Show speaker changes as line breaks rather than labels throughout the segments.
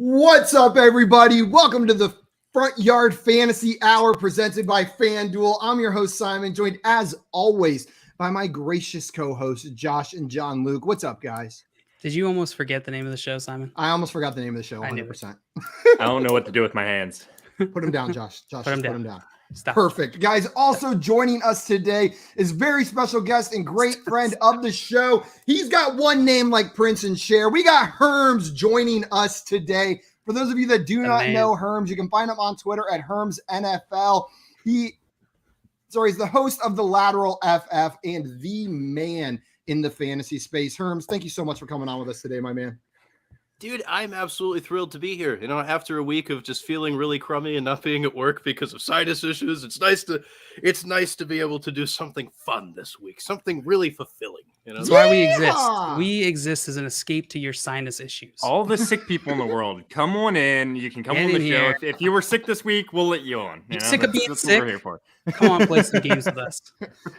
What's up, everybody? Welcome to the Front Yard Fantasy Hour presented by FanDuel. I'm your host, Simon, joined as always by my gracious co-hosts, Josh and John Luke. What's up, guys?
Did you almost forget the name of the show, Simon?
I almost forgot the name of the show, 100%.
I don't know what to do with my hands.
Put him down, Josh. Put him down.
Stop.
Perfect. Guys, also joining us today is very special guest and great friend of the show. He's got one name like Prince and Cher. We got Herms joining us today. For those of you that do not know Herms, you can find him on Twitter at Herms NFL. He's the host of the Lateral FF and the man in the fantasy space. Herms, thank you so much for coming on with us today, my man.
Dude, I'm absolutely thrilled to be here. You know, after a week of just feeling really crummy and not being at work because of sinus issues, it's nice to be able to do something fun this week, something really fulfilling. You know,
that's why we exist. We exist as an escape to your sinus issues.
All the sick people in the world, come on in. You can come on the show. If you were sick this week, we'll let you on.
You know? Sick of being sick? What we're here for. Come on, play some games with us.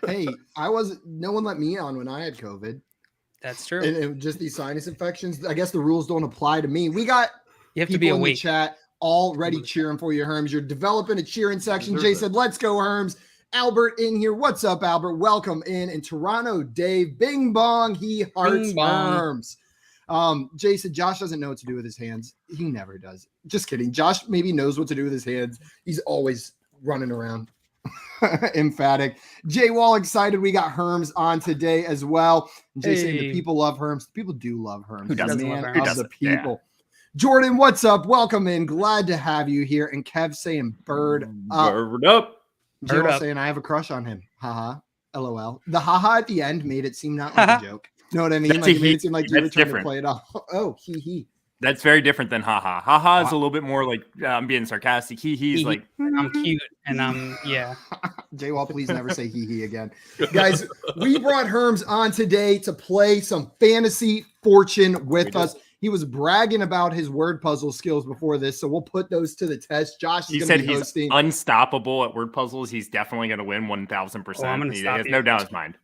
Hey, no one let me on when I had COVID.
That's true.
And just these sinus infections. I guess the rules don't apply to me. We got
you have to be awake.
In the chat already cheering for you, Herms. You're developing a cheering section. Jay said, let's go, Herms. Albert in here. What's up, Albert? Welcome in. And Toronto Dave, bing bong, he hearts Herms. Jay said, Josh doesn't know what to do with his hands. He never does. Just kidding. Josh maybe knows what to do with his hands. He's always running around. Emphatic. Jay Wall excited we got Herms on today as well. Jay saying the people love Herms. The people do love Herms.
Who doesn't
love
Herms? Who doesn't?
The people. Yeah. Jordan, what's up? Welcome in. Glad to have you here. And Kev saying bird up.
Bird up.
Jay Wall saying I have a crush on him. Haha. LOL. The haha at the end made it seem not like a joke. You know what I mean?
That's
like it made it seem like you were trying to play it off. Oh, he.
That's very different than haha. Haha is a little bit more like I'm being sarcastic. He's like
I'm cute and I'm
Jay Wall, please never say he again. Guys, we brought Herms on today to play some fantasy fortune with us. He was bragging about his word puzzle skills before this, so we'll put those to the test. Josh is going to be hosting.
He's unstoppable at word puzzles. He's definitely going to win 1,000%. He has no doubt in his mind.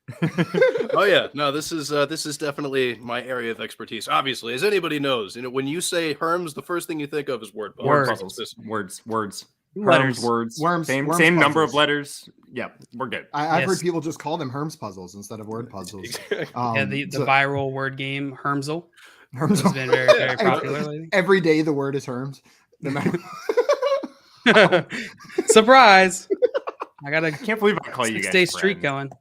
Oh yeah, no, this is definitely my area of expertise. Obviously, as anybody knows, you know, when you say Herms, the first thing you think of is word puzzles.
Words.
Worms.
Same
worms
number
puzzles.
of letters. Yeah, we're good.
I've heard people just call them Herms puzzles instead of word puzzles.
The viral word game Hermsel. Herms has been very, very popular lately.
Every day the word is Herms. No matter.
Surprise! I
can't believe I call you guys
6-day streak going.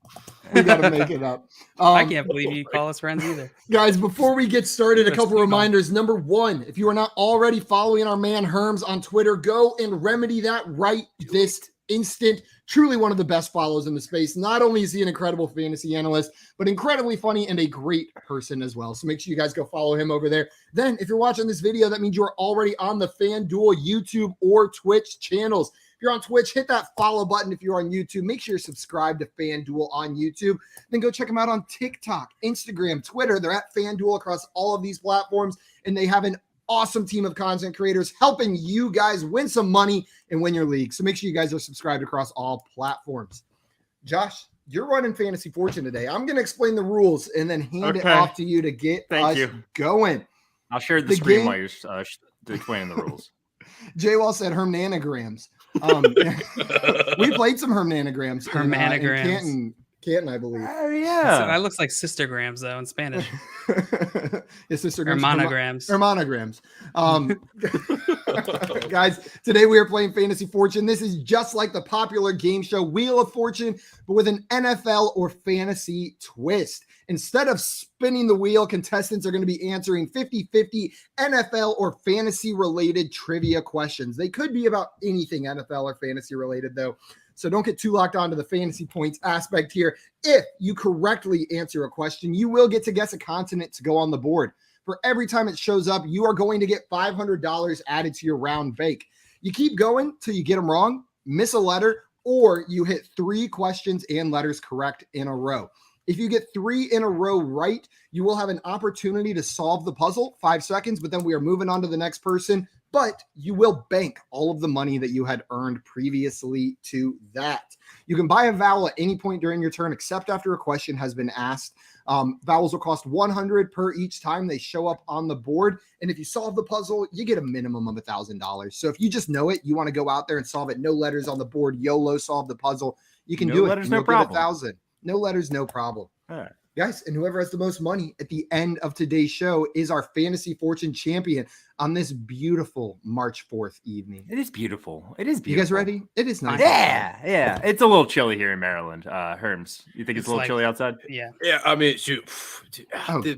We gotta make it up.
I can't believe you call us friends either.
Guys, before we get started, a couple reminders. Number one, if you are not already following our man Herms on Twitter, go and remedy that right this instant. Truly one of the best follows in the space. Not only is he an incredible fantasy analyst, but incredibly funny and a great person as well. So make sure you guys go follow him over there. Then if you're watching this video, that means you're already on the FanDuel YouTube or Twitch channels. If you're on Twitch, hit that follow button. If you're on YouTube, make sure you're subscribed to FanDuel on YouTube. Then go check them out on TikTok, Instagram, Twitter. They're at FanDuel across all of these platforms, and they have an awesome team of content creators helping you guys win some money and win your league. So make sure you guys are subscribed across all platforms. Josh, you're running Fantasy Fortune today. I'm going to explain the rules and then hand it off to you to get us going.
I'll share the screen while you're explaining the rules.
Jay Wall said Hermanograms. We played some Hermanograms.
Hermanograms.
Canton, I believe.
Yeah. So that looks like sistergrams, though, in Spanish.
Hermanograms. Guys, today we are playing Fantasy Fortune. This is just like the popular game show Wheel of Fortune, but with an NFL or fantasy twist. Instead of spinning the wheel, contestants are going to be answering 50-50 NFL or fantasy-related trivia questions. They could be about anything NFL or fantasy-related, though. So don't get too locked onto the fantasy points aspect here. If you correctly answer a question, you will get to guess a continent to go on the board. For every time it shows up, you are going to get $500 added to your round bake. You keep going till you get them wrong, miss a letter, or you hit 3 questions and letters correct in a row. If you get 3 in a row right, you will have an opportunity to solve the puzzle, 5 seconds, but then we are moving on to the next person. but you will bank all of the money that you had earned previously to that. You can buy a vowel at any point during your turn, except after a question has been asked. Vowels will cost 100 per each time they show up on the board. And if you solve the puzzle, you get a minimum of $1,000. So if you just know it, you want to go out there and solve it. No letters on the board. YOLO, solve the puzzle. You can do it.
Letters, no problem.
1,000. No letters, no problem.
All right.
Guys, and whoever has the most money at the end of today's show is our Fantasy Fortune champion on this beautiful March 4th evening.
It is beautiful. It is beautiful.
You guys ready? It is nice.
Yeah. It's a little chilly here in Maryland. Herms, you think it's a little chilly outside?
Yeah.
Yeah, I mean, shoot.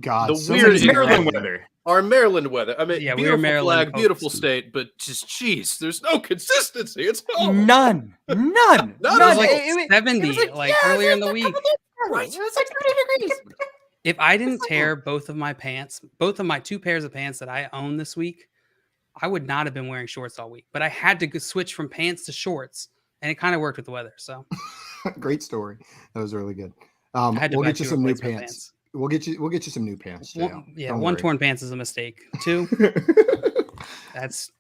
God.
The weird
Maryland weather.
Our Maryland weather. I mean,
Yeah,
beautiful
Maryland
flag, beautiful state, but just, jeez, there's no consistency. It's
None.
It was like
It
70
was
earlier in the week.
Right. It was like 30 degrees.
If I didn't tear both of my pants, both of my 2 pairs of pants that I own this week, I would not have been wearing shorts all week. But I had to switch from pants to shorts, and it kind of worked with the weather. So
great story. That was really good.
I had to
We'll
buy
get you
2
some new
replacement
pants. We'll get you some new pants.
One torn pants is a mistake. 2, that's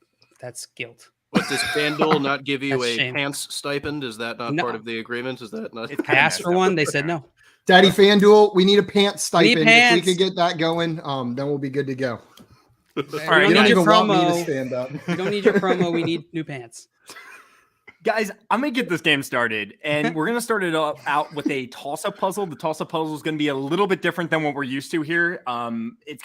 guilt.
What, does FanDuel not give you
That's
a
shame.
pants stipend? Is that not
No.
part of the agreement? Is that not?
I asked for one. They said no.
Daddy FanDuel, we need a pants stipend.
pants.
If we could get that going, then we'll be good to go.
We
right,
don't
You don't
need your
even want me to
promo.
stand up.
We don't need your promo. We need new pants.
Guys, I'm going to get this game started, and we're going to start it out with a toss-up puzzle. The toss-up puzzle is going to be a little bit different than what we're used to here. It's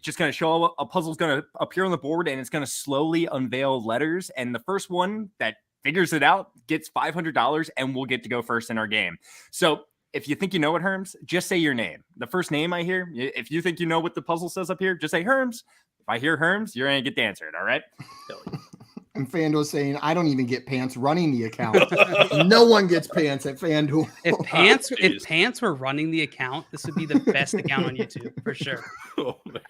just going to show a puzzle's going to appear on the board, and it's going to slowly unveil letters, and the first one that figures it out gets $500, and we'll get to go first in our game. So if you think you know it, Herms, just say your name. The first name I hear, if you think you know what the puzzle says up here, just say Herms. If I hear Herms, you're going to get to answer it, all right?
And FanDuel saying, I don't even get pants running the account. No one gets pants at FanDuel.
If pants were running the account, this would be the best account on YouTube for sure.
Oh, man.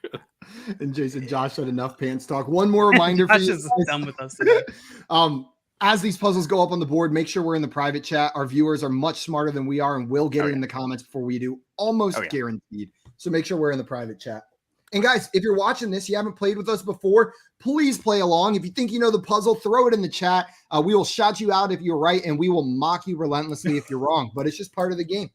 And Jason, Josh said enough pants talk. One more reminder for
Josh
you.
is done with us today.
As these puzzles go up on the board, make sure we're in the private chat. Our viewers are much smarter than we are, and we'll get it in the comments before we do. Almost guaranteed. So make sure we're in the private chat. And guys, if you're watching this, you haven't played with us before, please play along. If you think you know the puzzle, throw it in the chat. We will shout you out if you're right, and we will mock you relentlessly if you're wrong. But it's just part of the game.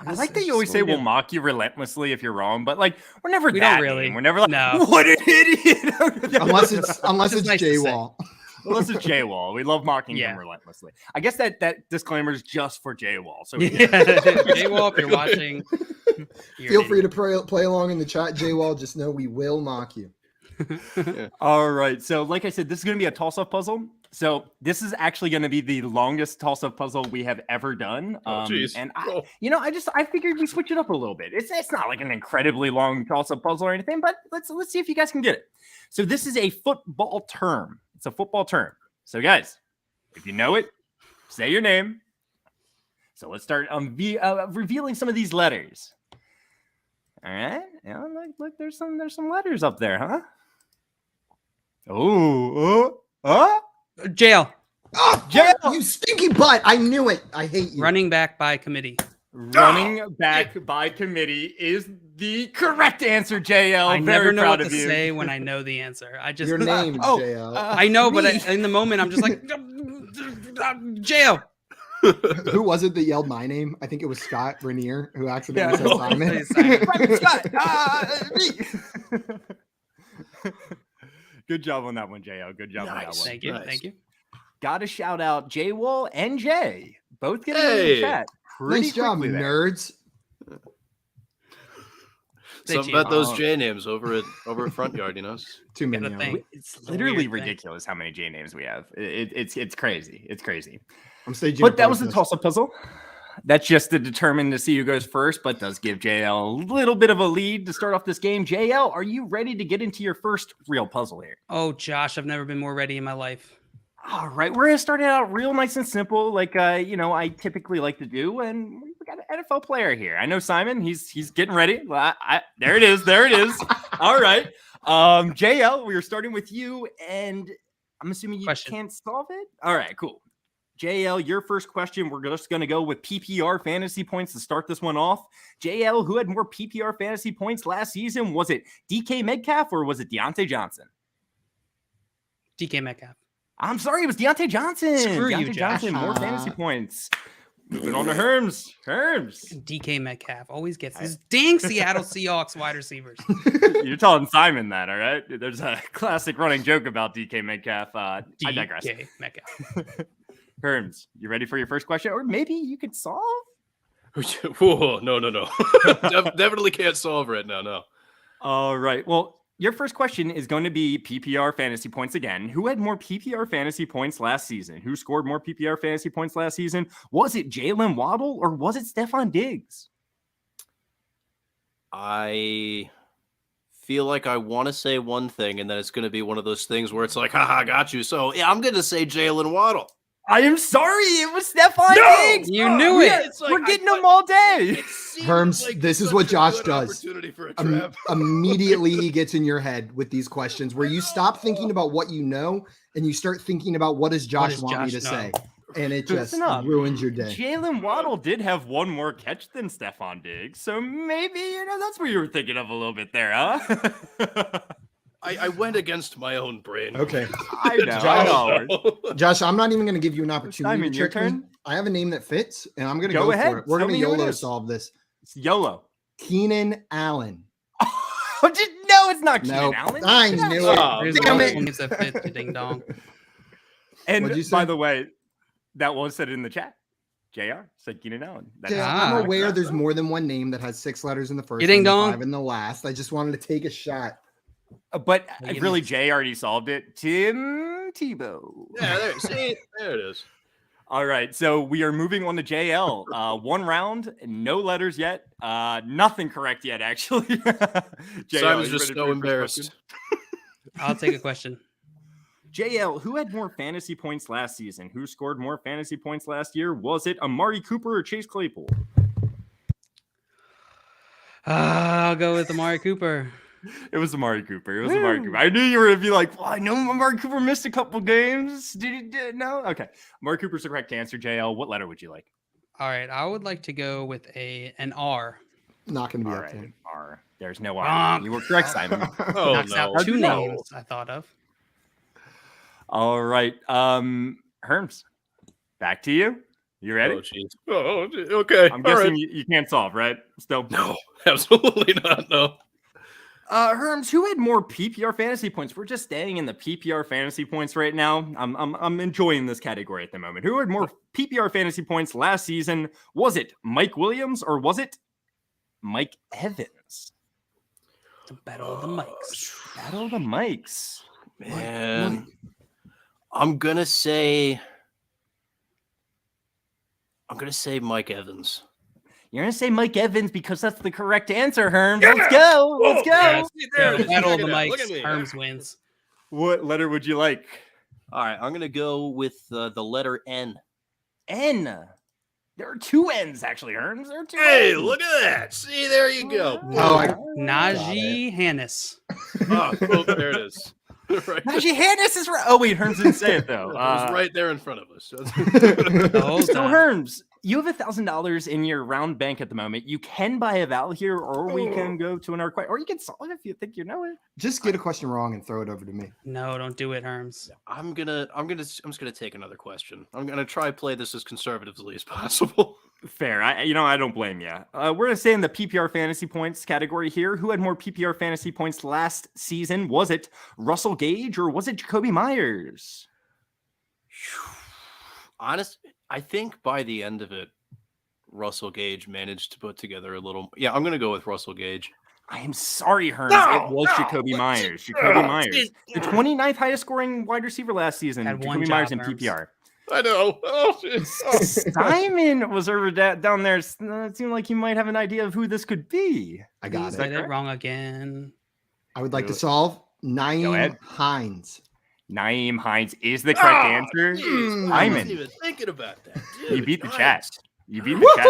I like that you always say we'll mock you relentlessly if you're wrong, but like we're never
We
that
don't really.
mean. We're never like,
No.
what an idiot.
Unless it's
nice to say.
J-Wall.
Unless it's J-Wall. We love mocking
Yeah.
him relentlessly. I guess that disclaimer is just for J-Wall. So
J-Wall, if you're watching,
Feel free to play along in the chat, J-Wall. Just know we will mock you.
All right. So like I said, this is going to be a toss-up puzzle. So this is actually going to be the longest toss-up puzzle we have ever done. And I figured we switch it up a little bit. It's not like an incredibly long toss-up puzzle or anything, but let's see if you guys can get it. So this is a football term. It's a football term. So guys, if you know it, say your name. So let's start revealing some of these letters. All right. Yeah, look, there's some letters up there, huh?
Jail.
Oh,
Jail!
You stinky butt. I knew it. I hate you.
Running back by committee.
Running back by committee is the correct answer, JL.
I never
Very
know
proud
what to
of you.
say when I know the answer. I just
Your name, JL.
I know, but in the moment, I'm just like, jail.
Who was it that yelled my name? I think it was Scott Rainier who accidentally said Simon.
Simon.
Good job on that one, JL. Good job on that one.
Thank you.
Nice.
Thank you.
Got to shout out J-Wall and Jay. Both getting in the chat.
Nice job, nerds.
Something about those J names over at Front Yard, you know.
Too many.
The thing.
It's literally
weird thing.
ridiculous how many J names we have. It's crazy. It's crazy.
I'm staging.
But that was the toss-up puzzle. That's just to determine to see who goes first, but does give JL a little bit of a lead to start off this game. JL, are you ready to get into your first real puzzle here?
Oh, Josh, I've never been more ready in my life.
All right, we're gonna start it out real nice and simple, like I typically like to do, and we got an NFL player here. I know Simon, he's getting ready. Well, there it is. All right, JL, we are starting with you, and I'm assuming you can't solve it. All right, cool. JL, your first question. We're just gonna go with PPR fantasy points to start this one off. JL, who had more PPR fantasy points last season? Was it DK Metcalf or was it Deontay Johnson?
DK Metcalf.
I'm sorry, it was Deontay Johnson.
Screw you,
Deontay
Josh.
Johnson, more fantasy points. Moving on to Herms.
DK Metcalf always gets these dang Seattle Seahawks wide receivers.
You're telling Simon that, all right? There's a classic running joke about DK Metcalf. I digress.
DK Metcalf.
Herms, you ready for your first question? Or maybe you could solve?
Whoa, no. Definitely can't solve right now, no.
All right. Well, your first question is going to be PPR fantasy points again. Who had more PPR fantasy points last season? Who scored more PPR fantasy points last season? Was it Jalen Waddle or was it Stephon Diggs?
I feel like I want to say one thing, and then it's going to be one of those things where it's like, haha, got you. So, yeah, I'm going to say Jalen Waddle.
I am sorry. It was Stephon Diggs.
You knew it.
We're getting them all day.
Herms,
like
this is what Josh does.
Opportunity for a trap.
Immediately he gets in your head with these questions where you stop thinking about what you know and you start thinking about what does Josh want me to say. And it just ruins your day.
Jalen Waddle did have one more catch than Stephon Diggs. So maybe, that's what you were thinking of a little bit there, huh?
I went against my own brain.
Okay.
I know.
Josh, I'm not even going to to give you an opportunity.
Simon, your turn.
I have a name that fits, and I'm going to go
ahead.
for it. We're going to YOLO solve this.
It's YOLO.
Keenan Allen.
No, it's not Keenan Allen.
I knew it.
Damn it. It's a fit, ding dong.
And by the way, that was said in the chat. JR said Keenan Allen.
I'm aware there's more than one name that has 6 letters in the first
and
5 in the last. I just wanted to take a shot.
But really, Jay already solved it. Tim Tebow.
Yeah, there it is.
All right, so we are moving on to JL. 1 round, no letters yet. Nothing correct yet, actually. JL,
Simon's just so embarrassed.
I'll take a question.
JL, who had more fantasy points last season? Who scored more fantasy points last year? Was it Amari Cooper or Chase Claypool?
I'll go with Amari Cooper.
It was Amari Cooper. I knew you were going to be like, well, I know Amari Cooper missed a couple games. Did he? No? Okay. Amari Cooper's the correct answer, JL. What letter would you like?
All right. I would like to go with an R.
Not going to be
all
up there.
R. There's no R. You were correct, Simon.
Knocks out 2 names I thought of.
All right. Herms, back to you. You ready?
Oh, jeez. Oh, okay.
I'm guessing you can't solve, right? Still?
No, absolutely not. No.
Herms, who had more PPR fantasy points? We're just staying in the PPR fantasy points right now. I'm enjoying this category at the moment. Who had more PPR fantasy points last season? Was it Mike Williams or was it Mike Evans?
The battle of the mics.
Battle of the mics.
Man, I'm gonna say Mike Evans.
You're going to say Mike Evans because that's the correct answer, Herms. Yeah! Let's go. Let's go.
Yeah, battle of the mics. Herms wins.
What letter would you like?
All right. I'm going to go with the letter N.
N. There are 2 N's, actually, Herms. There are 2
Hey,
N's.
look at that. See, there you go.
Najee Harris.
Oh, there it is. Right.
Najee Harris is right. Oh, wait. Herms didn't say it, though.
It was right there in front of us.
So, Herms, you have $1,000 in your round bank at the moment. You can buy a vowel here, or we can go to another question, or you can solve it if you think you know it.
Just get a question wrong and throw it over to me.
No, don't do it, Herms.
I'm just gonna take another question. I'm gonna try play this as conservatively as possible.
Fair. I don't blame you. We're gonna stay in the PPR fantasy points category here. Who had more PPR fantasy points last season? Was it Russell Gage or was it Jacoby Myers?
I think by the end of it, Russell Gage managed to put together a little. Yeah, I'm going to go with Russell Gage.
I am sorry, Herms. It was Jacoby Myers. Jacoby Myers. The 29th highest scoring wide receiver last season. Jacoby Myers in PPR.
I know.
Simon was over down there. It seemed like he might have an idea of who this could be.
I got
it. It wrong again.
I would like to solve Nyheim Hines.
Nyheim Hines is the correct answer.
Simon, I wasn't even thinking about that. Dude,
you beat the chat. You beat the chat.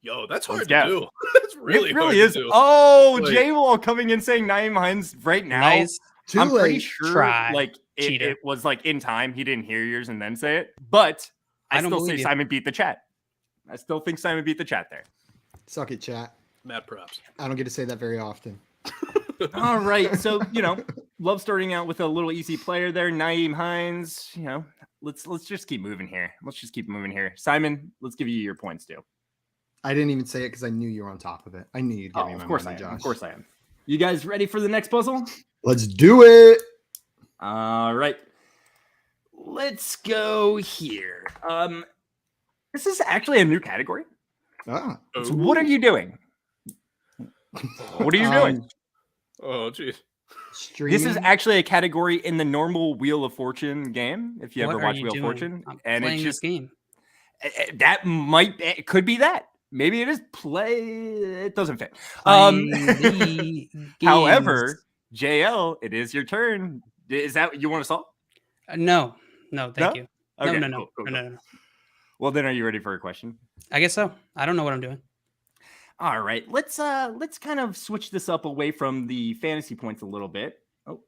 Yo, that's hard to do. That's really
hard
to do.
Oh, J-Wall coming in saying Nyheim Hines right now.
Nice.
I'm pretty sure it was like in time. He didn't hear yours and then say it. But I still say Simon beat the chat. I still think Simon beat the chat there.
Suck it, chat.
Mad props.
I don't get to say that very often.
All right. So, love starting out with a little easy player there, Nyheim Hines. Let's just keep moving here. Simon, let's give you your points too.
I didn't even say it because I knew you were on top of it. I knew you'd give me my money, Josh.
Of course I am. You guys ready for the next puzzle?
Let's do it.
All right. Let's go here. This is actually a new category. So what are you doing? What are you doing?
Oh, geez.
This is actually a category in the normal Wheel of Fortune game. If you ever watch Wheel of Fortune,
and it's just
game. It could be that. Maybe it is play. It doesn't fit. However, JL, it is your turn. Is that what you want to solve?
No, thank you.
Okay,
no.
Well, then, are you ready for a question?
I guess so. I don't know what I'm doing.
All right, let's kind of switch this up away from the fantasy points a little bit. Oh,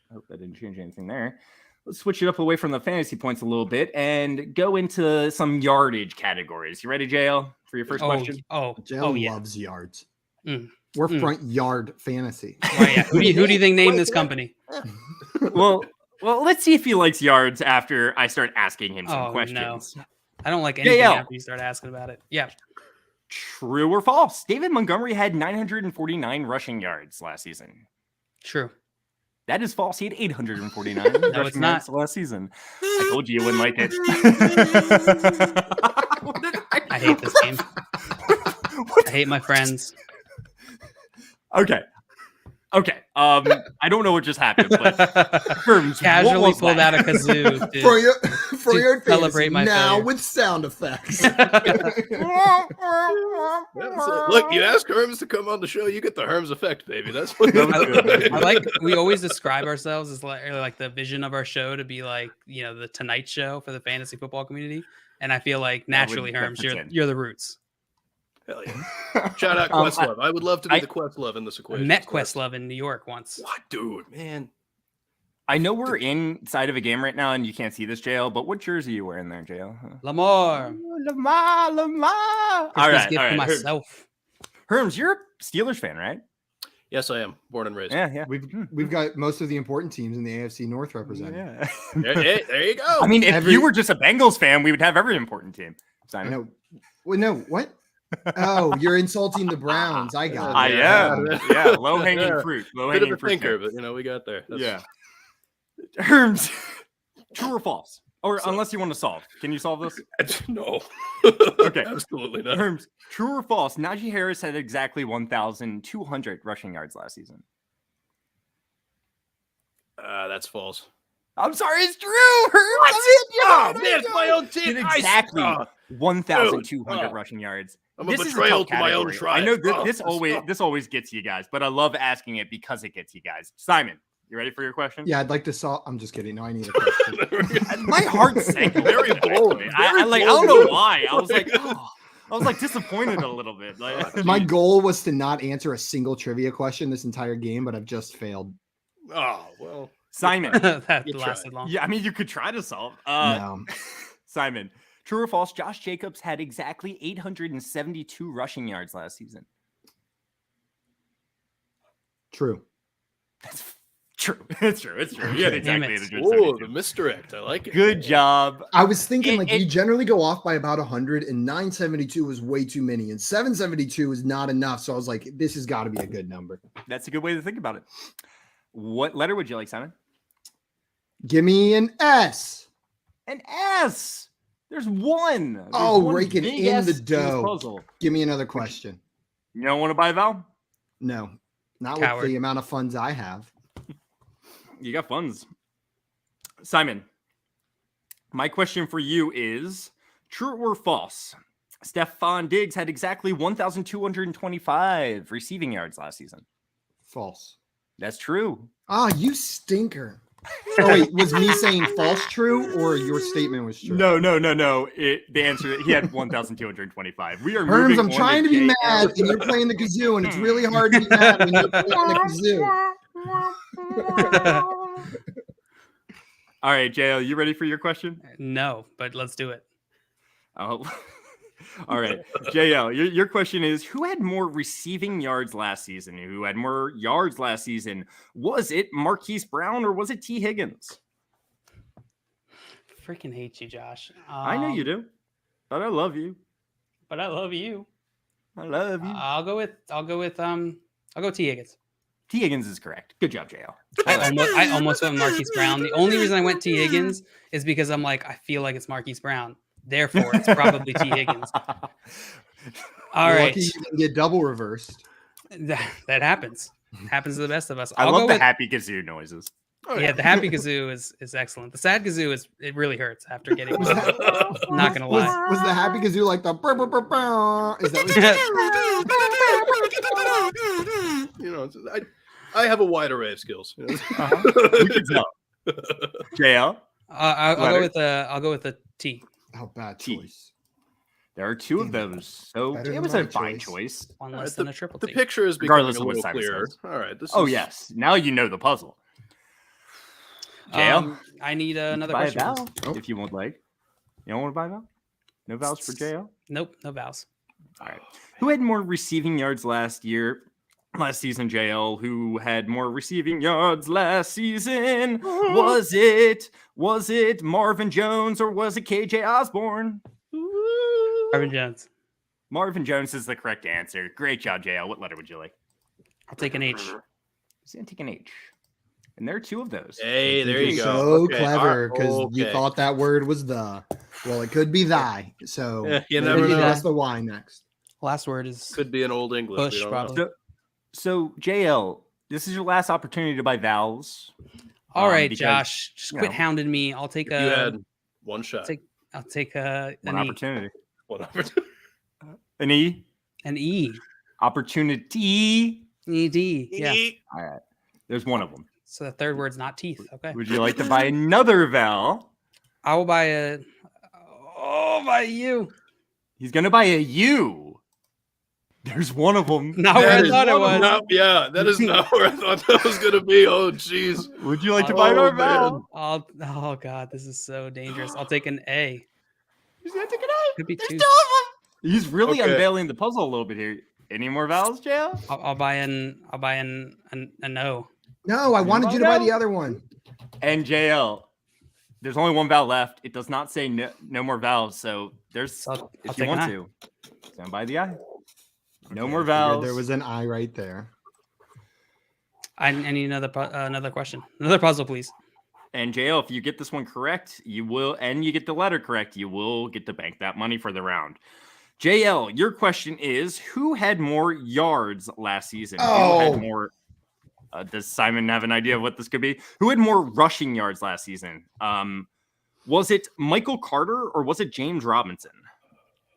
I hope that didn't change anything there. Let's switch it up away from the fantasy points a little bit and go into some yardage categories. You ready, JL, for your first question?
JL loves yards. We're front yard fantasy.
Yeah. Who do you think named this company?
Well, let's see if he likes yards after I start asking him some questions.
No. I don't like anything after you start asking about it. Yeah.
True or false? David Montgomery had 949 rushing yards last season.
True.
That is false. He had 849 rushing yards last season. I told you wouldn't like it.
I hate this game. I hate my friends.
Okay. I don't know what just happened, but Herms
casually pulled out a kazoo
for your
celebrate my
now
failure.
with sound effects.
Look, you ask Herms to come on the show, you get the Herms effect, baby. That's what
I like. We always describe ourselves as like the vision of our show to be like, the Tonight Show for the fantasy football community, and I feel like naturally, Herms, you're the roots.
Hell yeah. Shout out Questlove. I would love to be the Questlove in this equation.
I met Questlove in New York once.
What, dude, man?
I know we're inside of a game right now and you can't see this, JL, but what jersey are you wearing there, JL?
Lamar.
All right.
For myself.
Herms, you're a Steelers fan, right?
Yes, I am. Born and raised.
Yeah.
We've got most of the important teams in the AFC North represented.
Yeah.
There you go.
I mean, if you were just a Bengals fan, we would have every important team.
Simon. I know. Well, no, what? Oh, you're insulting the Browns. I got it.
I am. Yeah, low-hanging fruit.
Bit of a thinker, but we got there.
Yeah. Herms, true or false? Or unless you want to solve. Can you solve this?
No.
Okay.
Absolutely not.
Herms, true or false? Najee Harris had exactly 1,200 rushing yards last season.
That's false.
I'm sorry, it's true. Herms.
It's my own team.
Exactly. 1,200 rushing yards.
I'm a betrayal to my own tribe.
I know this always gets you guys, but I love asking it because it gets you guys. Simon, you ready for your question?
Yeah, I'd like to solve. I'm just kidding. No, I need a question.
My heart sank very bold. I don't know why. I was like disappointed a little bit.
My goal was to not answer a single trivia question this entire game, but I've just failed.
Oh well,
Simon,
that lasted long.
Yeah, I mean you could try to solve.
No.
Simon, true or false? Josh Jacobs had exactly 872 rushing yards last season.
True.
That's true. It's true. You had exactly 872.
Oh, the misdirect. I like it.
Good job.
I was thinking you generally go off by about 100, and 972 was way too many, and 772 is not enough. So I was like, this has got to be a good number.
That's a good way to think about it. What letter would you like, Simon?
Give me an S.
An S. There's one.
Raking in the dough. Give me another question.
You don't want to buy a vowel?
No, not with the amount of funds I have.
You got funds. Simon, my question for you is true or false? Stephon Diggs had exactly 1,225 receiving yards last season.
False.
That's true.
You stinker. Oh, wait, was me saying false true or your statement was true?
No. The answer, he had 1,225. We are
Herms,
moving
I'm trying to be mad, and you're playing the kazoo, and it's really hard to be mad when you're playing the kazoo.
All right, JL, you ready for your question?
No, but let's do it.
Oh, All right, JL, your question is, who had more receiving yards last season? Who had more yards last season? Was it Marquise Brown or was it T. Higgins?
Freaking hate you, Josh.
I know you do, but I love you.
But I love you.
I love you.
I'll go with T. Higgins.
T. Higgins is correct. Good job, JL.
I almost went Marquise Brown. The only reason I went T. Higgins is because I'm like, I feel like it's Marquise Brown. Therefore, it's probably T. Higgins. All right.
Lucky you didn't get double reversed.
That happens. Happens to the best of us.
I love the happy kazoo noises.
Oh, yeah, the happy kazoo is excellent. The sad kazoo it really hurts after getting it. Not gonna lie.
Was the happy kazoo like the burr, burr, burr, burr? Is that
I have a wide array of skills.
We can tell. JL?
I'll go with the T.
Oh, bad
T.
choice.
There are two of those, so it was a fine choice.
One less than a triple T.
The picture is becoming
Regardless
a
of what
little
Simon
clearer.
says.
All right.
Yes. Now you know the puzzle. JL?
I need another
buy
question.
a vowel if you would like. You don't want to buy a vowel? No vowels for JL?
Nope, no vowels.
All right. Who had more receiving yards last season, JL? Who had more receiving yards last season? Was it Marvin Jones or was it KJ Osborne?
Marvin Jones.
Marvin Jones is the correct answer. Great job, JL. What letter would you like?
I'll take an H.
He's going to take an H. And there are two of those.
Hey, there you go.
So clever because you thought that word was the. Well, it could be thy. So
you never know.
That's the Y next.
Last word is
could be an old English.
Bush, probably.
So JL, this is your last opportunity to buy vowels.
All right, because, Josh, just quit hounding me. I'll take
you had one shot.
I'll take one
opportunity.
One opportunity.
An E.
An E.
Opportunity.
E-D. Yeah.
All right. There's one of them.
So the third word's not teeth. Okay.
Would you like to buy another vowel?
I will buy a U.
He's going to buy a U. There's one of them.
Not where I thought it was.
Yeah, that is not where I thought that was going to be. Oh, jeez.
Would you like to buy another vowel?
Oh, God. This is so dangerous. I'll take an A.
He's going to take an A.
Could be two.
He's really unveiling the puzzle a little bit here. Any more vowels, JL?
I'll buy an O.
No, I wanted you to buy the other one.
And JL, there's only one vowel left. It does not say no more vowels. So there's, if you want to, stand by the I. No more vowels.
There was an I right there.
I need another question. Another puzzle, please.
And JL, if you get this one correct, you will, and you get the letter correct, you will get to bank that money for the round. JL, your question is, who had more yards last season?
Oh.
Who had more? Does Simon have an idea of what this could be? Who had more rushing yards last season? Was it Michael Carter or was it James Robinson?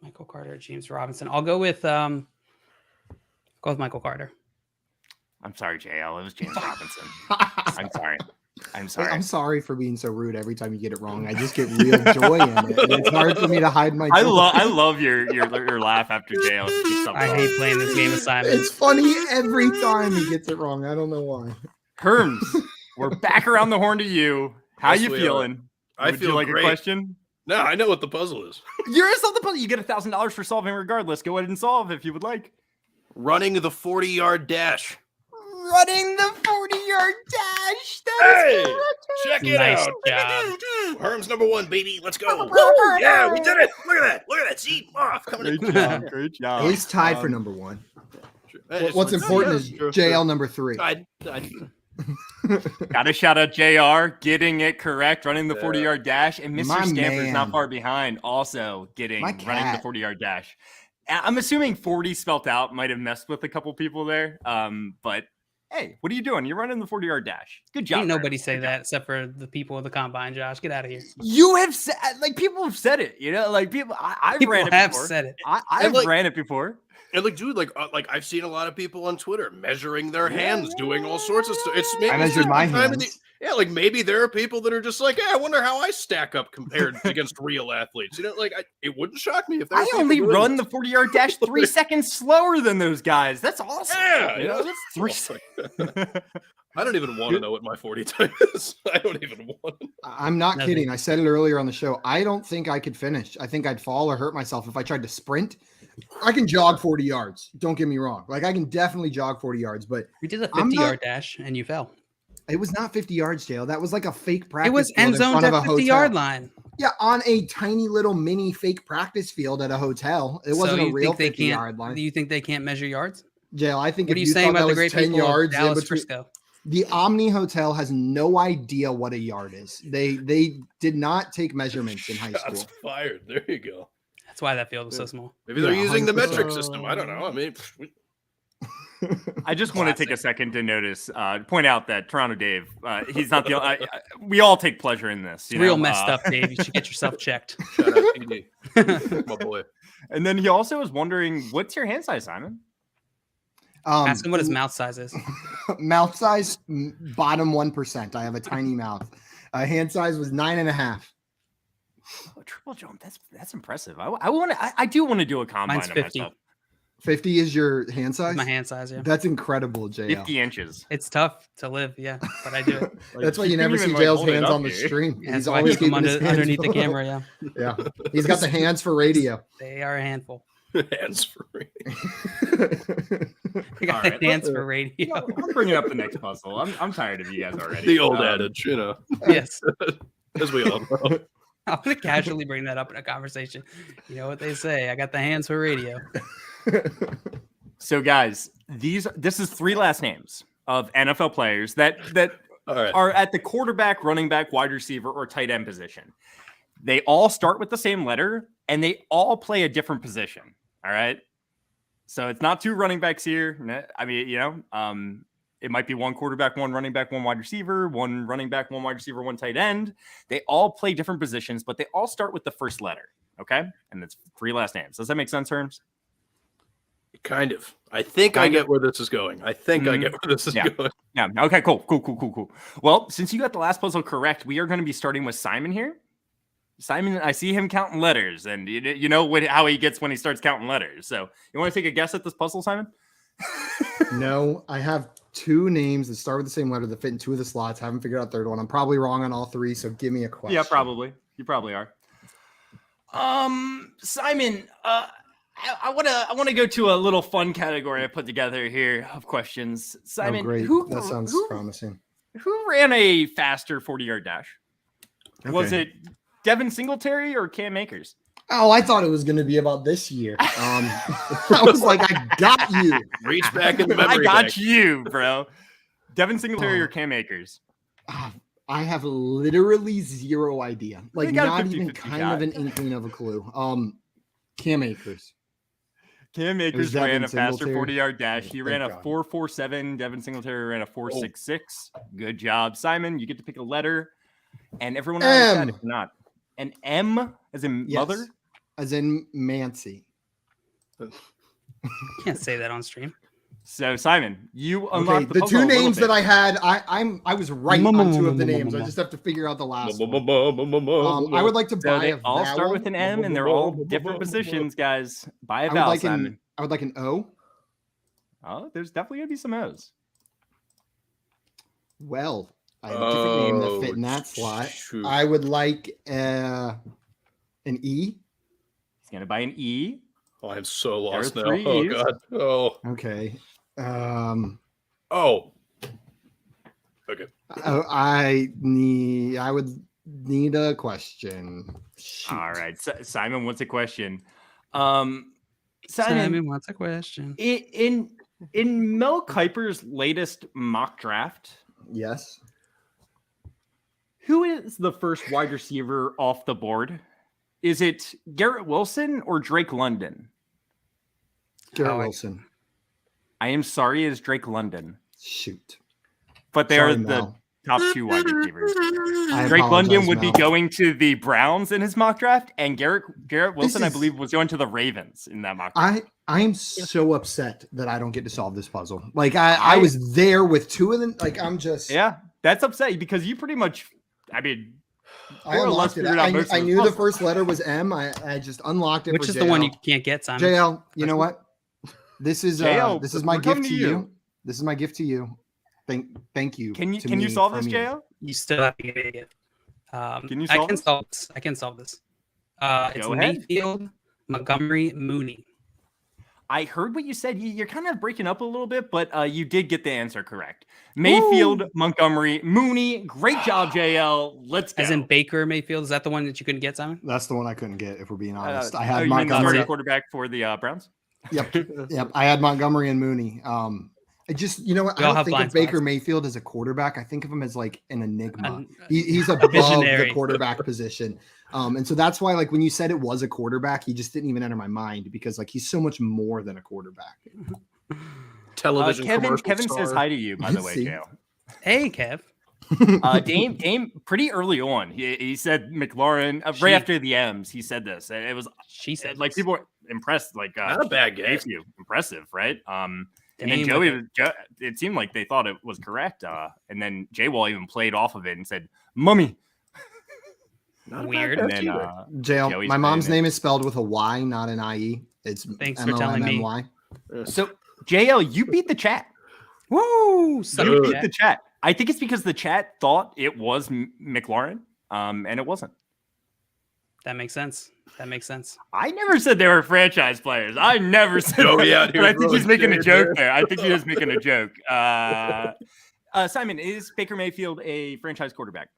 Michael Carter, James Robinson. I'll go with Michael Carter.
I'm sorry, JL. It was James Robinson. I'm sorry.
I'm sorry for being so rude every time you get it wrong. I just get real joy in it. And it's hard for me to hide my joy.
I love your laugh after JL.
I hate playing this game with Simon.
It's funny every time he gets it wrong. I don't know why.
Herms, we're back around the horn to you. How you feeling?
I feel
like
great.
A question?
No, I know what the puzzle is.
You're going to solve the puzzle. You get $1,000 for solving regardless. Go ahead and solve if you would like.
Running the 40-yard dash.
Running the 40-yard dash.
Hey, check it
nice
out.
Job.
Herms number one, baby. Let's go. Yeah, we did it. Look at that. Look at that. See? Oh,
Great job. Great job.
At least tied for number one. What's important is JL number 3.
Got to shout out JR getting it correct, running the 40-yard dash, and Mr. Stanford's not far behind, also running the 40-yard dash. I'm assuming 40 spelt out might have messed with a couple people there, but hey, what are you doing? You're running the 40-yard dash. Good job.
Ain't nobody say that except for the people of the combine. Josh, get out of here.
You have said, people have said it. People. I've ran it before.
Said it.
I've ran it before.
And dude, I've seen a lot of people on Twitter measuring their hands, doing all sorts of stuff. It's maybe
I measured my hands.
Maybe there are people that are just like, I wonder how I stack up compared against real athletes. It wouldn't shock me if there.
I only run the 40-yard dash 3 seconds slower than those guys. That's awesome.
Yeah,
that's 3 seconds.
I don't even want to know what my 40 time is. I don't even want to.
I'm not kidding. I said it earlier on the show. I don't think I could finish. I think I'd fall or hurt myself if I tried to sprint. I can jog 40 yards. Don't get me wrong. Like I can definitely jog 40 yards, but
you did a 50-yard dash and you fell.
It was not 50 yards, Jail. That was like a fake practice.
It was end zone at 50-yard line.
Yeah, on a tiny little mini fake practice field at a hotel. It wasn't a real 50-yard line.
Do you think they can't measure yards?
Jail, I think
what are you saying about the great
10 yards
Dallas in Frisco?
The Omni Hotel has no idea what a yard is. They did not take measurements in high school.
Shots fired. There you go.
That's why that field was so small.
Maybe they're using the metric system. I don't know. I mean,
I just want to take a second to point out that Toronto Dave, he's not the we all take pleasure in this.
Real messed up, Dave. You should get yourself checked.
Shout out PD. My boy.
And then he also was wondering, what's your hand size, Simon?
Ask him what his mouth size is.
Mouth size, bottom 1%. I have a tiny mouth. Hand size was 9.5.
Oh, triple jump. That's impressive. I do want to do a combine.
Mine's 50.
Myself.
50 is your hand size?
My hand size, yeah.
That's incredible, JL.
50 inches.
It's tough to live, yeah, but I do it.
That's why you never see JL's hands on the stream.
He's always keeping underneath the camera, yeah.
Yeah. He's got the hands for radio.
They are a handful.
Hands for radio.
I got the hands for radio.
I'm bringing up the next puzzle. I'm tired of you guys already.
The old adage, you know.
Yes.
As we all know.
I'm going to casually bring that up in a conversation. You know what they say? I got the hands for radio.
So, guys, this is 3 last names of NFL players that are at the quarterback, running back, wide receiver, or tight end position. They all start with the same letter, and they all play a different position. All right. So it's not 2 running backs here. I mean, it might be 1 quarterback, 1 running back, 1 wide receiver, 1 running back, 1 wide receiver, 1 tight end. They all play different positions, but they all start with the first letter. Okay. And it's 3 last names. Does that make sense, Herms?
Kind of. I think I get where this is going. I get where this is going.
Yeah. Okay, cool. Well, since you got the last puzzle correct, we are going to be starting with Simon here. Simon, I see him counting letters, and you know how he gets when he starts counting letters. So you want to take a guess at this puzzle, Simon?
No, I have 2 names that start with the same letter that fit in 2 of the slots. Haven't figured out a third one. I'm probably wrong on all 3, so give me a question.
Yeah, probably. You probably are. Simon, I want to go to a little fun category I put together here of questions. Simon,
great. That sounds promising.
Who ran a faster 40-yard dash? Okay. Was it Devin Singletary or Cam Akers?
Oh, I thought it was going to be about this year. I was like, I got you.
Reach back in the memory
I got
bank.
you, bro. Devin Singletary or Cam Akers?
I have literally 0 idea. Like, not even kind
shot.
of an inkling of a clue. Cam Akers.
Cam Akers ran a faster 40-yard dash. He ran a 4.47. Devin Singletary ran a 4.66. Good job, Simon. You get to pick a letter. And everyone else got it if not. An M as in mother?
As in Mancy.
Can't say that on stream.
So, Simon, you unlocked
the 2 names that I had. I was right on 2 of the names. I just have to figure out the last one. I would like to buy a vowel.
They all start with an M, and they're all different positions, guys. Buy a vowel, Simon.
I would like an O.
Oh, there's definitely going to be some O's.
Well, I have a different name that fit in that slot. Shoot. I would like an E.
He's going to buy an E.
Oh, I'm so lost now.
Oh,
God. Oh.
Okay.
Oh. Okay.
I would need a question. Shoot.
All right. Simon wants a question.
Simon wants a question.
In Mel Kiper's latest mock draft.
Yes.
Who is the first wide receiver off the board? Is it Garrett Wilson or Drake London?
Garrett Wilson.
I am sorry, it's Drake London.
Shoot.
But they are the top 2 wide receivers. Drake London would be going to the Browns in his mock draft, and Garrett Wilson, I believe, was going to the Ravens in that mock draft.
I am so upset that I don't get to solve this puzzle. Like I was there with 2 of them. Like I'm just
that's upsetting because you pretty much. I mean,
I unlocked it. I knew the first letter was M. I just unlocked it.
Which is the one you can't get, Simon?
JL, you know what? This is my gift to you. This is my gift to you. Thank you.
Can you solve this, Jo?
You still have to get it.
Can you solve this?
I can solve this. It's
Go ahead.
Mayfield, Montgomery, Mooney.
I heard what you said. You're kind of breaking up a little bit, but you did get the answer correct. Mayfield, Montgomery, Mooney. Great job, JL. Let's go.
As in Baker Mayfield. Is that the one that you couldn't get, Simon?
That's the one I couldn't get, if we're being honest. I
had
had
Montgomery, quarterback for the Browns.
Yep. I had Montgomery and Mooney. I just, you know what? I don't think of Baker Mayfield as a quarterback. I think of him as like an enigma. He's above the quarterback position. And so that's why, like, when you said it was a quarterback, he just didn't even enter my mind because, like, he's so much more than a quarterback.
Television
Kevin says hi to you, by the way, Joe.
Hey, Kev.
Dame, pretty early on, he said McLaurin right after the M's. He said this. It was
she said
like people were impressed. Like
not a bad game.
Impressive, right? And then Joey, it seemed like they thought it was correct. And then J-Wall even played off of it and said, "Mummy."
Not weird.
And then,
JL, my mom's name is spelled with a Y, not an IE. It's
thanks for telling me.
So JL, you beat the chat.
Woo!
You beat the chat. I think it's because the chat thought it was McLaurin, and it wasn't.
That makes sense.
I never said they were franchise players. I never said that. But I think he's making a joke there. I think he is making a joke. Simon, is Baker Mayfield a franchise quarterback?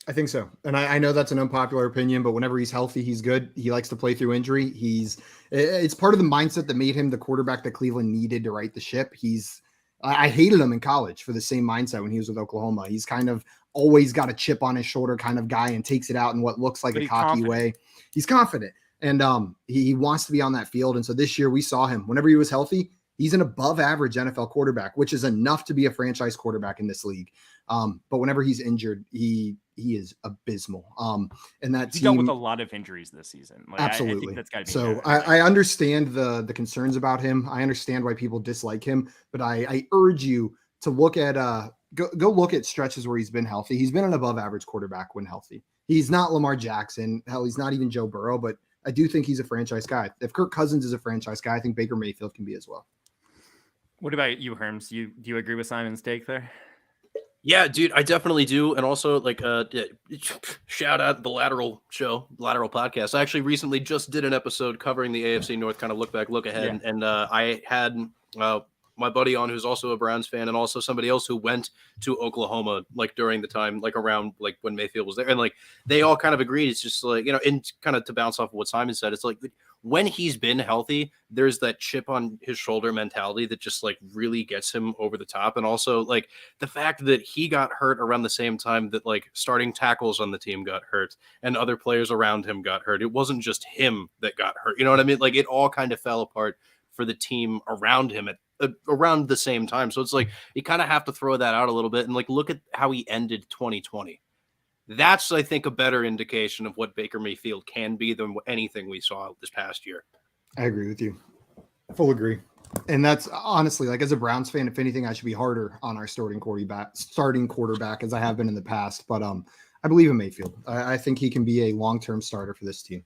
I think so. And I know that's an unpopular opinion, but whenever he's healthy, he's good. He likes to play through injury. It's part of the mindset that made him the quarterback that Cleveland needed to right the ship. I hated him in college for the same mindset when he was with Oklahoma. He's kind of always got a chip on his shoulder kind of guy and takes it out in what looks like a cocky way. He's confident and he wants to be on that field. And so this year we saw him whenever he was healthy. He's an above average NFL quarterback, which is enough to be a franchise quarterback in this league. But whenever he's injured, he is abysmal. And that
he dealt with a lot of injuries this season. Like,
absolutely.
I think that's got to be
so. I understand the concerns about him. I understand why people dislike him, but I urge you to look at go look at stretches where he's been healthy. He's been an above average quarterback when healthy. He's not Lamar Jackson. Hell, he's not even Joe Burrow, but I do think he's a franchise guy. If Kirk Cousins is a franchise guy, I think Baker Mayfield can be as well.
What about you, Herms? Do you agree with Simon's take there?
Yeah, dude, I definitely do. And also, like, shout out the Lateral podcast. I actually recently just did an episode covering the AFC North, kind of look back, look ahead. Yeah. And I had my buddy on who's also a Browns fan and also somebody else who went to Oklahoma, like, during the time, like, around, like, when Mayfield was there. And, like, they all kind of agreed. It's just, like, you know, and kind of to bounce off of what Simon said, it's like, when he's been healthy, there's that chip on his shoulder mentality that just like really gets him over the top. And also like the fact that he got hurt around the same time that like starting tackles on the team got hurt and other players around him got hurt. It wasn't just him that got hurt. You know what I mean? Like it all kind of fell apart for the team around him at around the same time. So it's like, you kind of have to throw that out a little bit and like, look at how he ended 2020. That's, I think, a better indication of what Baker Mayfield can be than anything we saw this past year.
I agree with you. Full agree. And that's honestly, like as a Browns fan, if anything, I should be harder on our starting quarterback as I have been in the past. But I believe in Mayfield. I think he can be a long-term starter for this team.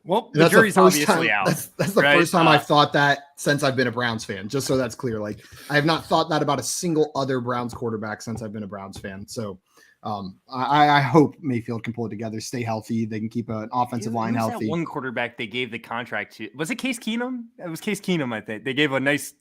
Well, the jury's obviously out.
That's the first time I've thought that since I've been a Browns fan, just so that's clear. Like I have not thought that about a single other Browns quarterback since I've been a Browns fan. So I hope Mayfield can pull it together, stay healthy. They can keep an offensive line healthy.
That one quarterback they gave the contract to, was it Case Keenum? It was Case Keenum, I think. They gave a nice,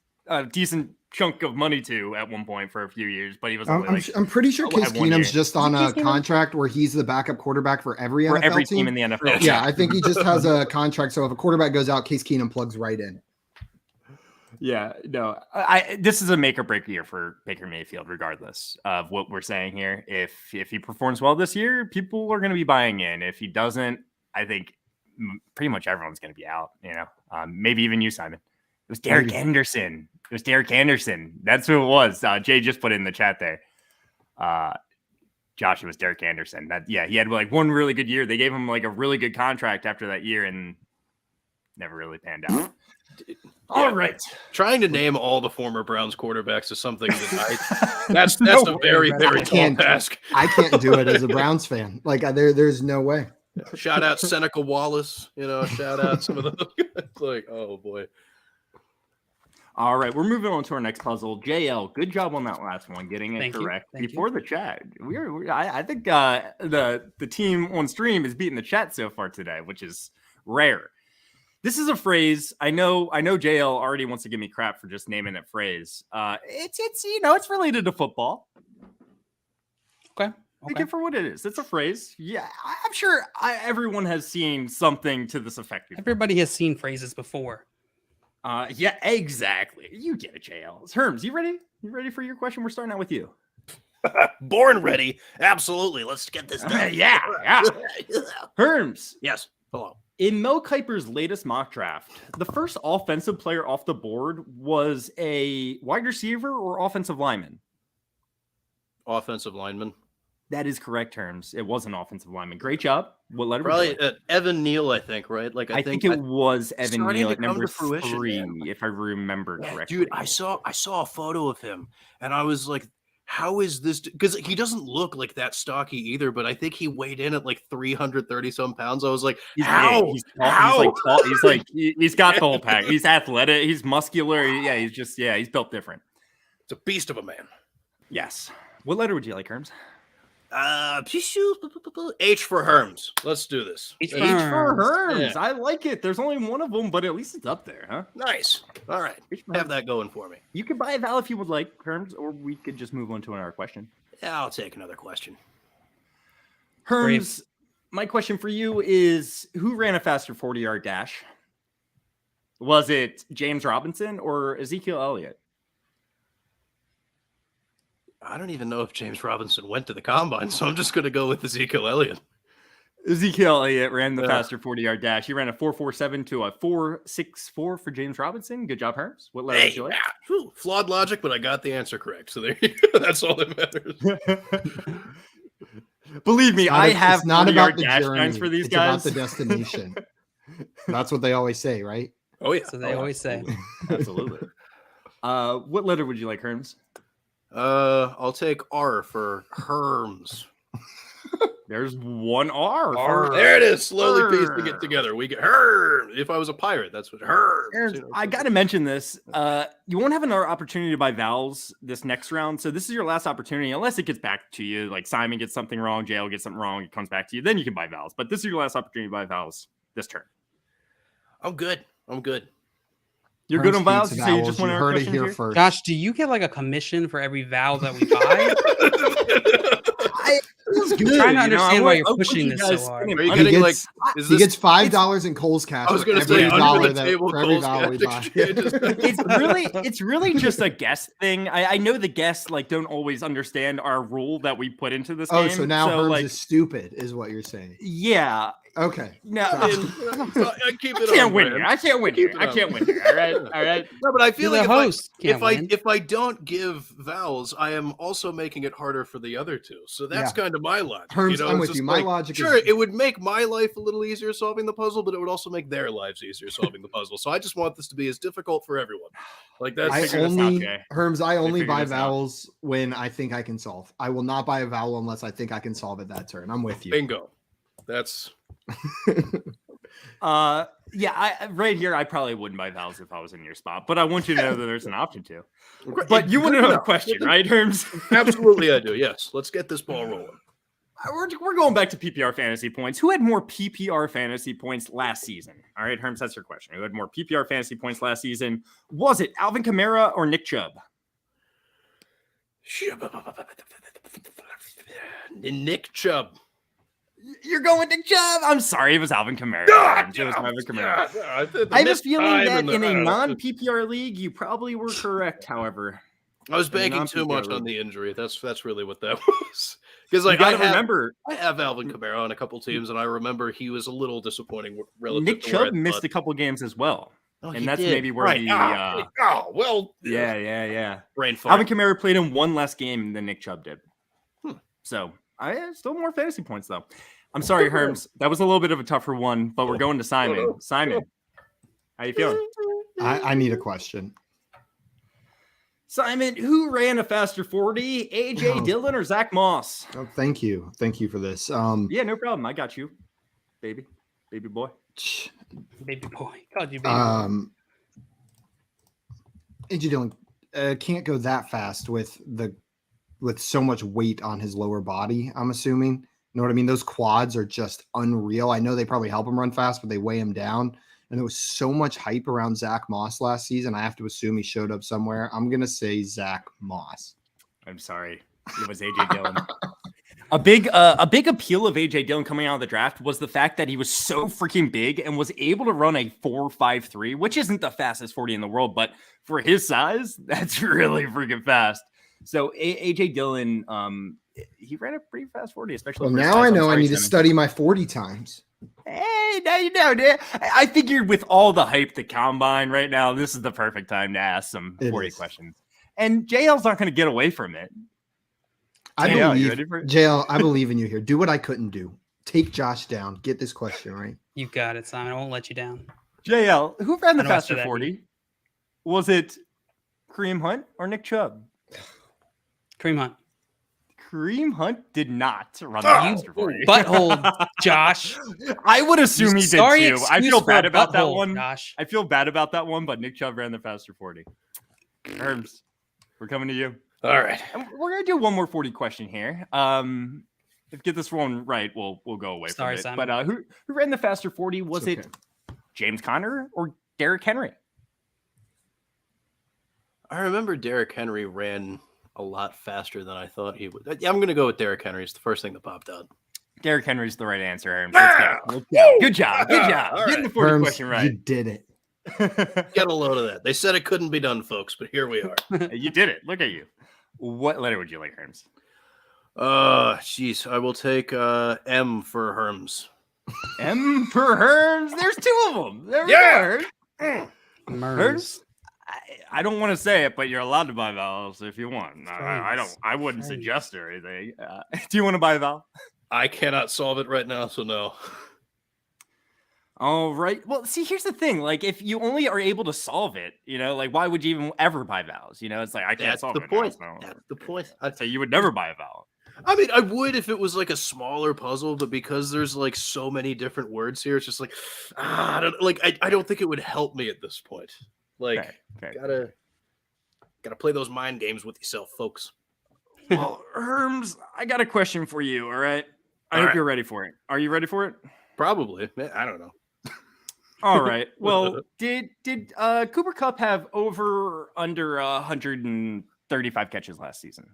decent chunk of money to at one point for a few years, but he was.
I'm pretty sure Case Keenum's just on a contract where he's the backup quarterback for every NFL
team in the NFL.
Yeah, I think he just has a contract. So if a quarterback goes out, Case Keenum plugs right in.
Yeah, no, this is a make or break year for Baker Mayfield, regardless of what we're saying here. If he performs well this year, people are going to be buying in. If he doesn't, I think pretty much everyone's going to be out. You know, maybe even you, Simon. It was Derek Anderson. That's who it was. Jay just put it in the chat there. Josh, it was Derek Anderson. He had like one really good year. They gave him like a really good contract after that year and never really panned out.
All right. Trying to name all the former Browns quarterbacks is something that that's a very, very tall task.
I can't do it as a Browns fan. Like there's no way.
Shout out Seneca Wallace, shout out some of those guys. Like, oh boy.
All right, we're moving on to our next puzzle. JL, good job on that last one, getting it
Thank you.
correct
Thank
before the chat. I think the team on stream is beating the chat so far today, which is rare. This is a phrase. I know JL already wants to give me crap for just naming it phrase. It's related to football.
Okay.
Take it for what it is. It's a phrase. Yeah, I'm sure everyone has seen something to this effect before.
Everybody has seen phrases before.
Yeah, exactly. You get it, JL. Herms, you ready? You ready for your question? We're starting out with you.
Born ready. Absolutely. Let's get this done.
Yeah. Herms.
Yes. Hello.
In Mel Kiper's latest mock draft, the first offensive player off the board was a wide receiver or offensive lineman.
Offensive lineman.
That is correct, Herms. It was an offensive lineman. Great job. What letter?
Probably Evan Neal, I think, right? Like
I think it was Evan Neal at number
fruition,
3,
man.
if I remember correctly.
Dude, I saw a photo of him, and I was like, how is this? Because he doesn't look like that stocky either, but I think he weighed in at like 330 some pounds. I was like, how?
He's tall. He's got the whole pack. He's athletic. He's muscular. Yeah, he's built different.
It's a beast of a man.
Yes. What letter would you like, Herms?
H for Herms. Let's do this.
H for Herms.
Yeah.
I like it. There's only one of them, but at least it's up there, huh?
Nice. All right. Have that going for me.
You could buy a vowel if you would like, Herms, or we could just move on to another question.
Yeah, I'll take another question.
Herms, my question for you is, who ran a faster 40-yard dash? Was it James Robinson or Ezekiel Elliott?
I don't even know if James Robinson went to the combine, so I'm just going to go with Ezekiel Elliott.
Ezekiel Elliott ran the faster 40-yard dash. He ran a 4.47 to a 4.64 for James Robinson. Good job, Herms. What letter did you like?
Flawed logic, but I got the answer correct. So there you go. That's all that matters.
Believe me, I have
not about the
dash
journey.
times for these
it's
guys.
about the destination. That's what they always say, right?
Oh yeah.
So they always say.
Absolutely. What letter would you like, Herms?
I'll take R for Herms.
There's one R.
There it is. Slowly piecing it together. We get Herms. If I was a pirate, that's what Herms.
I got to mention this. You won't have another opportunity to buy vowels this next round. So this is your last opportunity, unless it gets back to you. Like Simon gets something wrong, JL gets something wrong, it comes back to you. Then you can buy vowels. But this is your last opportunity to buy vowels this turn.
I'm good.
You're good on vowels? So you just want to
heard it here first.
Josh, do you get like a commission for every vowel that we buy? I'm trying to understand why you're pushing this so hard.
Are you getting like?
He gets $5 in Kohl's cash.
I was going to say under the table Kohl's cash.
It's really just a guess thing. I know the guests like don't always understand our rule that we put into this game.
Oh, so now Herms is stupid, is what you're saying?
Yeah.
Okay.
No,
I
can't win here. I can't win here. All right.
No, but I feel like if I don't give vowels, I am also making it harder for the other two. So that's kind of my logic.
Herms, I'm with you. My logic
is it would make my life a little easier solving the puzzle, but it would also make their lives easier solving the puzzle. So I just want this to be as difficult for everyone. Like that's
Herms, I only buy vowels when I think I can solve. I will not buy a vowel unless I think I can solve it that turn. I'm with you.
Bingo. That's
right here I probably wouldn't buy vowels if I was in your spot, but I want you to know that there's an option to. But you want to know the question, right, Herms?
Absolutely I do. Yes. Let's get this ball rolling.
We're going back to PPR fantasy points. Who had more PPR fantasy points last season? All right, Herms, that's your question. Who had more PPR fantasy points last season? Was it Alvin Kamara or Nick Chubb?
Nick Chubb.
You're going with Nick Chubb. I'm sorry, it was Alvin Kamara. I have a feeling that in a non-PPR league, you probably were correct. However,
I was banking too much on the injury. That's really what that was. Because like I have Alvin Kamara on a couple teams, and I remember he was a little disappointing. Relative
Nick
to
Chubb missed a couple games as well. And that's maybe where
yeah.
Brain fart. Alvin Kamara played in one less game than Nick Chubb did. So I still more fantasy points though. I'm sorry, Herms. That was a little bit of a tougher one, but we're going to Simon. Simon, how you feeling?
I need a question.
Simon, who ran a faster 40? AJ Dillon or Zach Moss?
Oh, thank you for this.
Yeah, no problem. I got you, baby boy.
Baby boy. Called you baby boy.
AJ Dillon can't go that fast with so much weight on his lower body, I'm assuming. You know what I mean? Those quads are just unreal. I know they probably help him run fast, but they weigh him down. And there was so much hype around Zach Moss last season. I have to assume he showed up somewhere. I'm going to say Zach Moss.
I'm sorry. It was AJ Dillon. A big appeal of AJ Dillon coming out of the draft was the fact that he was so freaking big and was able to run a 4.53, which isn't the fastest 40 in the world, but for his size, that's really freaking fast. So AJ Dillon, he ran a pretty fast 40, especially.
Well, now I know I need to study my 40 times.
Hey, now you know, dude. I figured with all the hype the combine right now, this is the perfect time to ask some 40 questions. And JL's not going to get away from it.
JL, I believe in you here. Do what I couldn't do. Take Josh down. Get this question right.
You got it, Simon. I won't let you down.
JL, who ran the faster 40? Was it Kareem Hunt or Nick Chubb?
Kareem Hunt.
Kareem Hunt did not run the faster 40.
Butthole, Josh.
I would assume he did too. I feel bad about that one.
Josh.
I feel bad about that one, but Nick Chubb ran the faster 40. Herms, we're coming to you.
All right.
And we're gonna do one more 40 question here. If you get this one right, we'll go away from it.
Simon.
But who ran the faster 40? Was it James Conner or Derrick Henry?
I remember Derrick Henry ran a lot faster than I thought he would. Yeah, I'm going to go with Derrick Henry. It's the first thing that popped out.
Derrick Henry's the right answer, Herms. Let's go. Good job. Getting the 40 question right.
You did it.
Get a load of that. They said it couldn't be done, folks, but here we are.
You did it. Look at you. What letter would you like, Herms?
Jeez. I will take M for Herms.
M for Herms. There's two of them. There we go.
Herms.
I don't want to say it, but you're allowed to buy vowels if you want. I wouldn't suggest or anything. Do you want to buy a vowel?
I cannot solve it right now, so no.
All right. Well, see, here's the thing. Like, if you only are able to solve it, like, why would you even ever buy vowels? It's like, I can't solve it.
That's the point.
I'd say you would never buy a vowel.
I mean, I would if it was like a smaller puzzle, but because there's like so many different words here, it's just like, I don't think it would help me at this point. Like, gotta play those mind games with yourself, folks.
Well, Herms, I got a question for you. All right. I hope you're ready for it. Are you ready for it?
Probably. I don't know.
All right. Well, did Cooper Kupp have under 135 catches last season?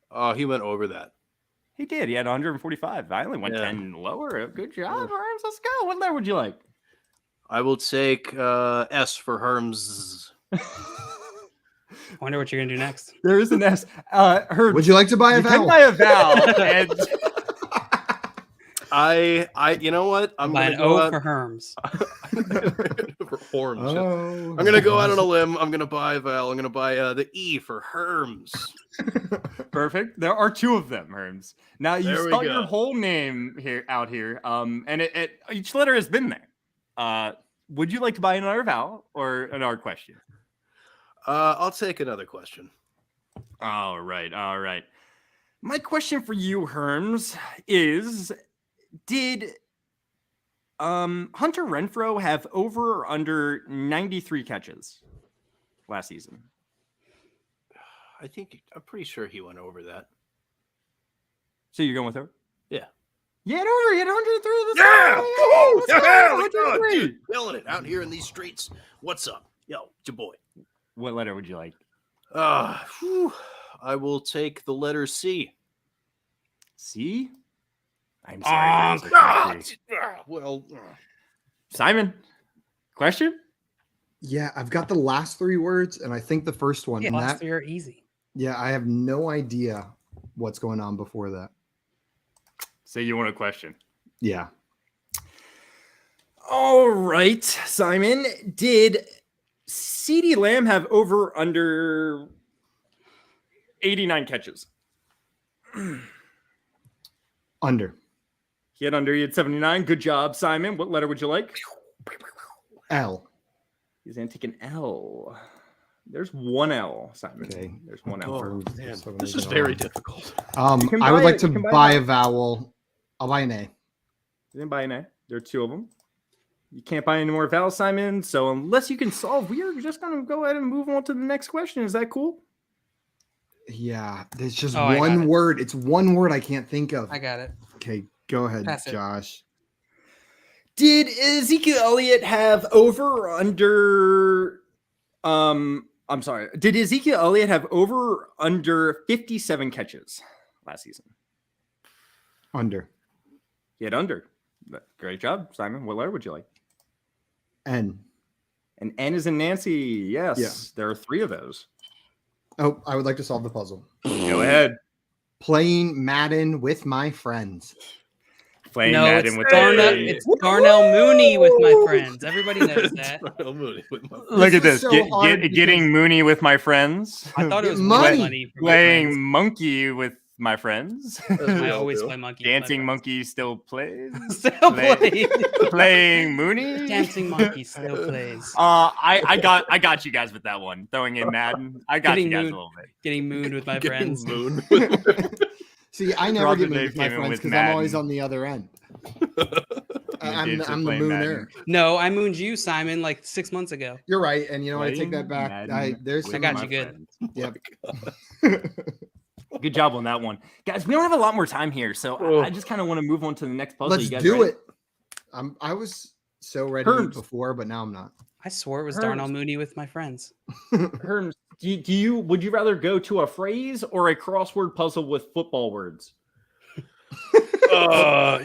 Oh, he went over that.
He did. He had 145. I only went 10 lower. Good job, Herms. Let's go. What letter would you like?
I will take S for Herms.
I wonder what you're gonna do next.
There is an S. Herms,
would you like to buy a vowel?
Can buy a vowel. And
I you know what?
I'm going to go O for Herms.
For Horms.
Oh.
I'm going to go out on a limb. I'm going to buy a vowel. I'm going to buy the E for Herms.
Perfect. There are two of them, Herms. Now you spell your whole name out here. And each letter has been there. Would you like to buy another vowel or another question?
I'll take another question.
All right. My question for you, Herms, is: did Hunter Renfrow have over or under 93 catches last season?
I'm pretty sure he went over that.
So you're going with her?
Yeah.
Yeah, over. He had 103.
Yeah. Dude, killing it out here in these streets. What's up? Yo, it's your boy.
What letter would you like?
I will take the letter C.
C? I'm sorry. Simon, question?
Yeah, I've got the last three words, and I think the first one.
Yeah, last three are easy.
Yeah, I have no idea what's going on before that.
So you want a question?
Yeah.
All right, Simon. Did CeeDee Lamb have over or under 89 catches?
Under.
He had 79. Good job, Simon. What letter would you like?
L.
He's going to take an L. There's one L, Simon.
Okay.
There's one L.
Oh, man. This is very difficult.
I would like to buy a vowel. I'll buy an A.
You didn't buy an A. There are two of them. You can't buy any more vowels, Simon. So unless you can solve, we are just going to go ahead and move on to the next question. Is that cool?
Yeah, there's just one word. It's one word I can't think of.
I got it.
Okay, go ahead,
Pass it.
Josh.
Did Ezekiel Elliott have over or under? I'm sorry. Did Ezekiel Elliott have over or under 57 catches last season?
Under.
He had under. Great job, Simon. What letter would you like?
N.
And N is in Nancy. Yes.
Yeah.
There are 3 of those.
Oh, I would like to solve the puzzle.
Go ahead.
Playing Madden with my friends.
Playing
No,
Madden with
it's Darnell Mooney with my friends. Everybody knows that.
Darnell Mooney with my friends.
Look at this.
So hard
Getting Mooney with my friends.
I thought it was
Money.
money for my
Playing
friends.
monkey with my friends.
I always play monkey. with my
Dancing
friends.
monkey still plays.
Still plays.
Playing Mooney.
Dancing monkey still plays.
I got you guys with that one. Throwing in Madden. I got you guys a little bit.
Getting mooned with my
Getting
friends.
mooned.
See, I never
Roger
get mooned
Dave
with my
came in
friends
with
because I'm always
Madden.
on the other end. I'm
Dave's
the
playing
mooner.
No, I mooned you, Simon, like 6 months ago.
You're right, and you know what? I take that
Playing
back.
Madden
There's
with
I got
my
you good.
friends.
Yep.
Good job on that one, guys. We don't have a lot more time here, so
Oh.
I just kind of want to move on to the next puzzle.
Let's
You guys
do
ready?
it. I was so ready
Herms.
before, but now I'm not.
I swore it was
Herms.
Darnell Mooney with my friends.
Herms, would you rather go to a phrase or a crossword puzzle with football words?
Let's
football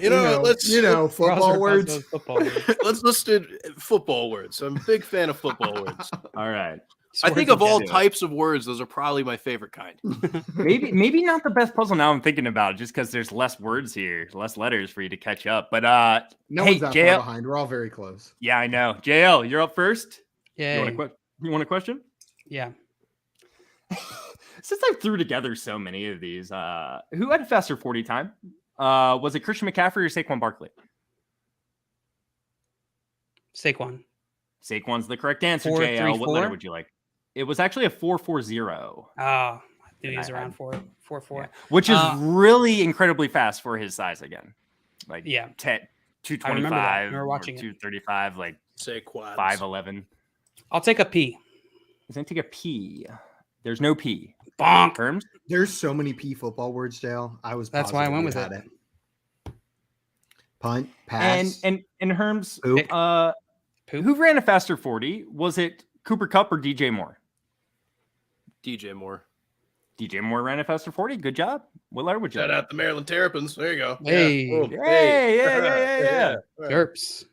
Crossword
words.
puzzle, football words.
let's do football words. I'm a big fan of football words.
All right.
I think of all types of words, those are probably my favorite kind.
Maybe not the best puzzle now I'm thinking about, just because there's less words here, less letters for you to catch up. But
No
hey,
one's that
JL,
far behind. We're all very close.
yeah, I know. JL, you're up first.
Yeah.
You want a question?
Yeah.
Since I threw together so many of these, who had a faster 40 time? Was it Christian McCaffrey or Saquon Barkley?
Saquon.
Saquon's the correct answer,
4,
JL.
3,
What letter
4?
would you like? It was actually a 4.40.
Oh, I knew he was
I
around
had.
4, 4.
Yeah. Which is really incredibly fast for his size again. Like
Yeah.
225
I remember that. I remember watching it.
235, like
Saquon.
5'11.
I'll take a P.
He's gonna take a P. There's no P.
Bonk.
Terms?
There's so many P football words, Dale.
That's why I went with
positive
it.
you had Punt, pass,
And Herms,
Poop.
Poop.
who ran a faster 40? Was it Cooper Kupp or DJ Moore?
DJ Moore.
DJ Moore ran a faster 40. Good job. What letter would you
Shout
like?
out the Maryland Terrapins. There you go.
Hey.
Yeah. Boom.
Hey, yeah.
Derps.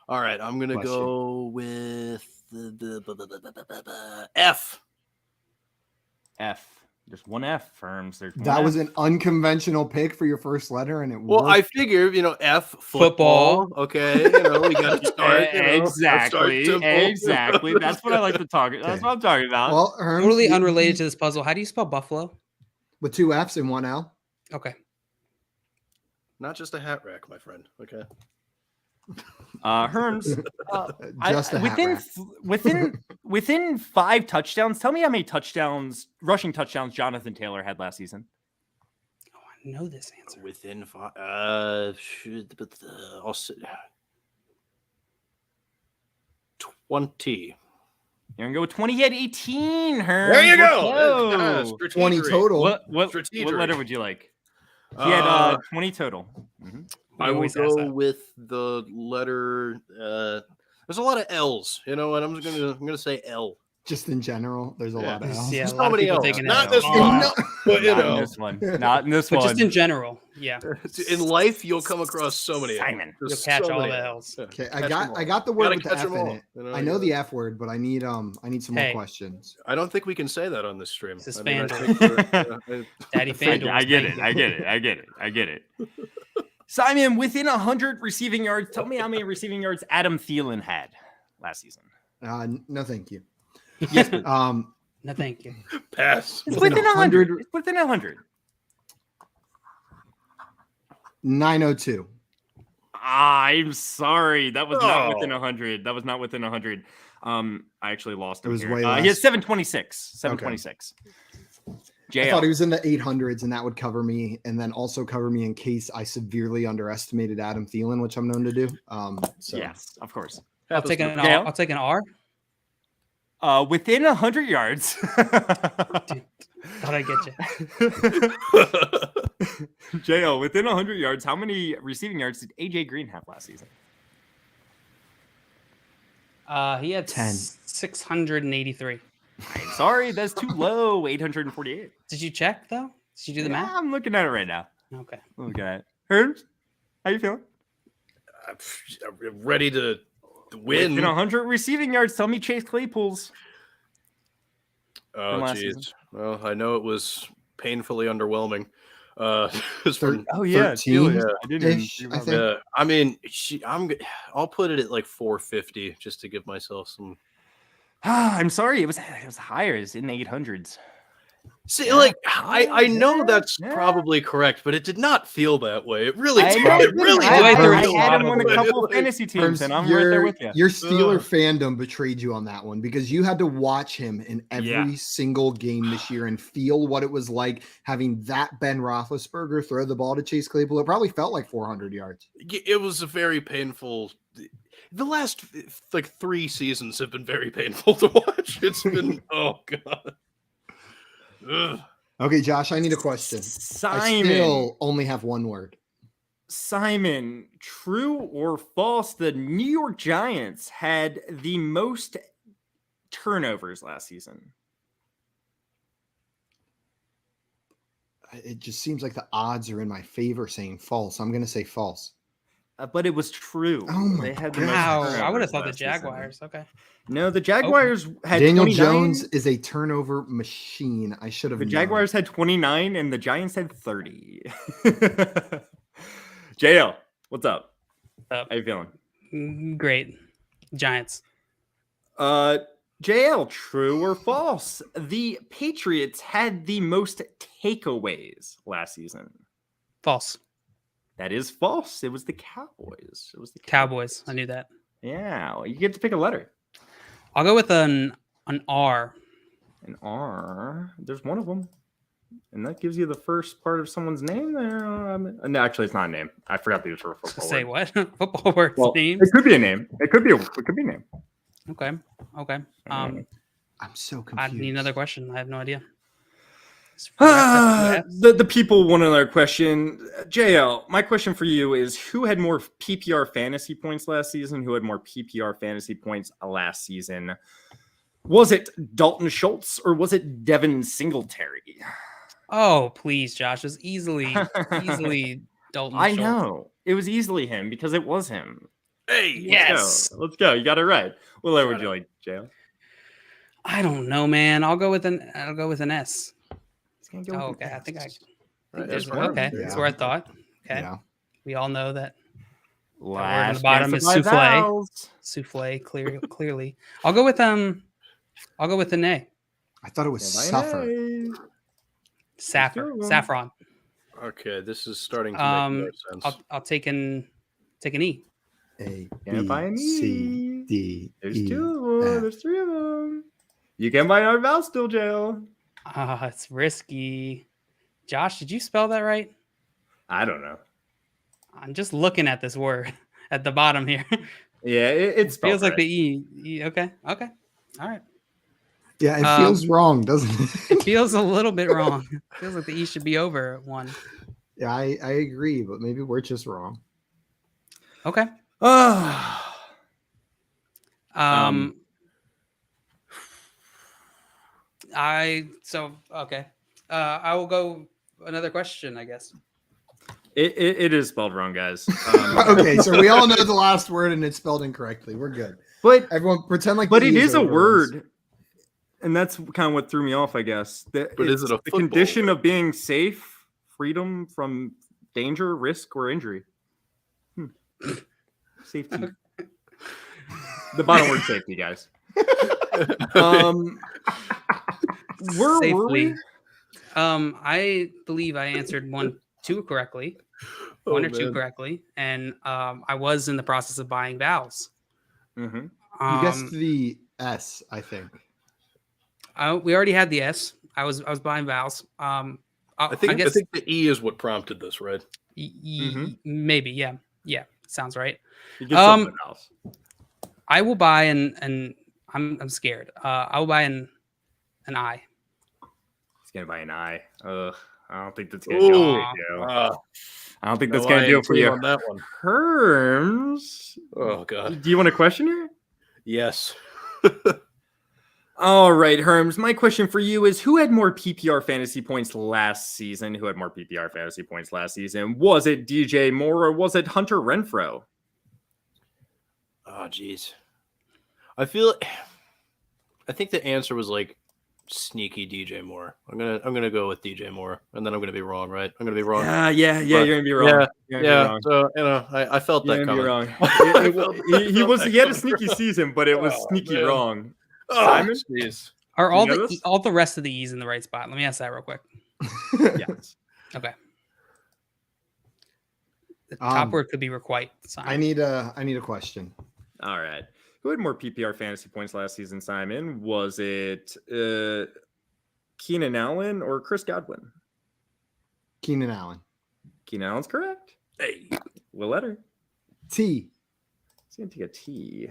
All right, I'm gonna
Bless
go with the F.
F. There's one F, Firms. There's
that
one
was
F.
an unconventional pick for your first letter, and it
Well,
worked.
I figure, F football. Okay, we got to start.
Exactly.
Start simple.
Exactly. That's what I like to talk. That's what I'm talking about.
Well, Herms,
Totally unrelated to this puzzle. How do you spell Buffalo?
with 2 F's and 1 L.
Okay.
Not just a hat rack, my friend. Okay.
Herms,
Just a hat rack.
within 5 touchdowns. Tell me how many rushing touchdowns Jonathan Taylor had last season.
Oh, I know this answer.
Within 5. I'll say 20.
You're gonna go with 20. He had 18. Herms.
There you
Whoa.
go.
20 total.
What
Strategery.
letter would you like? He had 20 total. Mhm.
I will
always ask
go
that.
with the letter. There's a lot of L's, and I'm gonna say L.
Just in general, there's a lot of L's.
Yeah, a
So
lot of
many
people
L's.
taking
Not
L.
this one,
No.
but
Not in this one. Not in this
But
one.
just in general, yeah.
in life you'll come across so many.
Simon.
L's.
You'll
Just
catch
so
all
many
the
L's.
L's.
Okay,
Catch 'em all.
I got the word
Gotta
with the
catch
F
'em
in
all.
it.
You
I know the F word, but I need some
Hey.
more questions.
I don't think we can say that on this stream.
This is
I
FanDuel.
think we're-
Daddy FanDuel.
I get it. I get it. Simon, within 100 receiving yards, tell me how many receiving yards Adam Thielen had last season.
No, thank you.
Yes, please.
No, thank you.
Pass.
It's
within
within
100.
100. It's within 100.
902.
I'm sorry. That was not
Oh.
within 100. That was not within 100. I actually lost him.
It was
here.
way
He
less.
had 726. 726.
I thought he was in the 800s, and that would cover me, and then also cover me in case I severely underestimated Adam Thielen, which I'm known to do. So
yes, of course.
I'll take an R.
Within 100 yards.
Dude, thought I'd get
you. JL, within 100 yards, how many receiving yards did AJ Green have last season?
He had
10.
683.
I'm sorry, that's too low. 848.
Did you check though? Did you do the math?
I'm looking at it right now.
Okay.
Look at it. Herms, how you feeling?
I'm ready to win.
Within 100 receiving yards, tell me Chase Claypool's.
Oh, jeez. Well, I know it was painfully underwhelming. From
13.
I mean, I'll put it at like 450 just to give myself some.
I'm sorry, it was higher. It's in the 800s.
See, I know that's probably correct, but it did not feel that way. It really did. It really did.
I had him on a couple of fantasy teams, and I'm right there with you.
Your Steeler fandom betrayed you on that one because you had to watch him in every single game this year and feel what it was like having that Ben Roethlisberger throw the ball to Chase Claypool. It probably felt like 400 yards.
It was a very painful. The last 3 seasons have been very painful to watch. It's been oh god. Ugh.
Okay, Josh, I need a question.
Simon,
I still only have one word.
Simon, true or false? The New York Giants had the most turnovers last season.
It just seems like the odds are in my favor saying false. I'm going to say false.
But it was true.
Oh my
they had
Wow, I would have thought the Jaguars.
Season.
Okay.
No, the Jaguars had
Daniel
29.
Jones is a turnover machine. I should have.
The Jaguars had 29 and the Giants had 30. JL, what's up? How you feeling?
Great. Giants.
JL, true or false? The Patriots had the most takeaways last season.
False.
That is false. It was the Cowboys.
Cowboys. I knew that.
Yeah, well, you get to pick a letter.
I'll go with an R.
An R. There's one of them. And that gives you the first part of someone's name there. No, actually, it's not a name. I forgot to use for a football
Say
word.
what? Football words, names?
It could be a name. It could be a name.
Okay.
I'm so confused.
I need another question. I have no idea.
The people want another question. JL, my question for you is who had more PPR fantasy points last season? Who had more PPR fantasy points last season? Was it Dalton Schultz or was it Devin Singletary?
Oh, please, Josh. It was easily Dalton
I
Schultz.
know. It was easily him because it was him.
Hey,
yes.
Let's go. You got it right. What letter would you like, JL?
I don't know, man. I'll go with an S.
Go
okay. I think
Right,
there's
that's
one. Okay.
Yeah.
That's where I thought. Okay.
Yeah.
We all know that.
Last
on the bottom is souffle. Souffle, clearly. I'll go with an A.
I thought it was suffer.
Saffron.
Okay, this is starting to make more sense.
I'll take an E.
A,
Can't buy an
B,
E.
C, D,
There's
E,
2 of them.
F.
There's 3 of them. You can buy our vowel still, JL.
It's risky. Josh, did you spell that right?
I don't know.
I'm just looking at this word at the bottom here.
Yeah, it
feels like
right.
the E. Okay. All right.
Yeah, it feels wrong, doesn't it?
It feels a little bit wrong. It feels like the E should be over at 1.
Yeah, I agree, but maybe we're just wrong.
Okay. I will go another question, I guess.
It is spelled wrong, guys.
Okay, so we all know the last word and it's spelled incorrectly. We're good.
But
everyone pretend like.
But it is a word, and that's kind of what threw me off, I guess.
But is it a
the condition of being safe, freedom from danger, risk, or injury? Safety. The bottom word, safety, guys. Were we?
I believe I answered 2 correctly. One or two correctly, and I was in the process of buying vowels.
Mm-hmm. You guessed the S, I think.
We already had the S. I was buying vowels. I
think the E is what prompted this, right?
Maybe, yeah, sounds right.
You get something else.
I will buy an I'm scared. I will buy an I.
He's gonna buy an I. Ugh, I don't think that's gonna do it for you. I don't think that's gonna do it for you.
On that one.
Herms.
Oh God.
Do you want a question here?
Yes.
All right, Herms. My question for you is: who had more PPR fantasy points last season? Was it DJ Moore or was it Hunter Renfrow?
Oh, geez. I think the answer was like sneaky DJ Moore. I'm gonna go with DJ Moore, and then I'm gonna be wrong, right? I'm gonna be wrong.
Yeah, you're gonna be wrong.
Yeah. So I felt that coming.
Wrong. He had a sneaky season, but it was sneaky wrong.
Simon, jeez.
Are all the rest of the E's in the right spot? Let me ask that real quick.
Yes.
Okay. The top word could be requite. Simon.
I need a question.
All right. Who had more PPR fantasy points last season, Simon? Was it Keenan Allen or Chris Godwin?
Keenan Allen.
Keenan Allen's correct.
Hey.
What letter?
T.
He's going to take a T.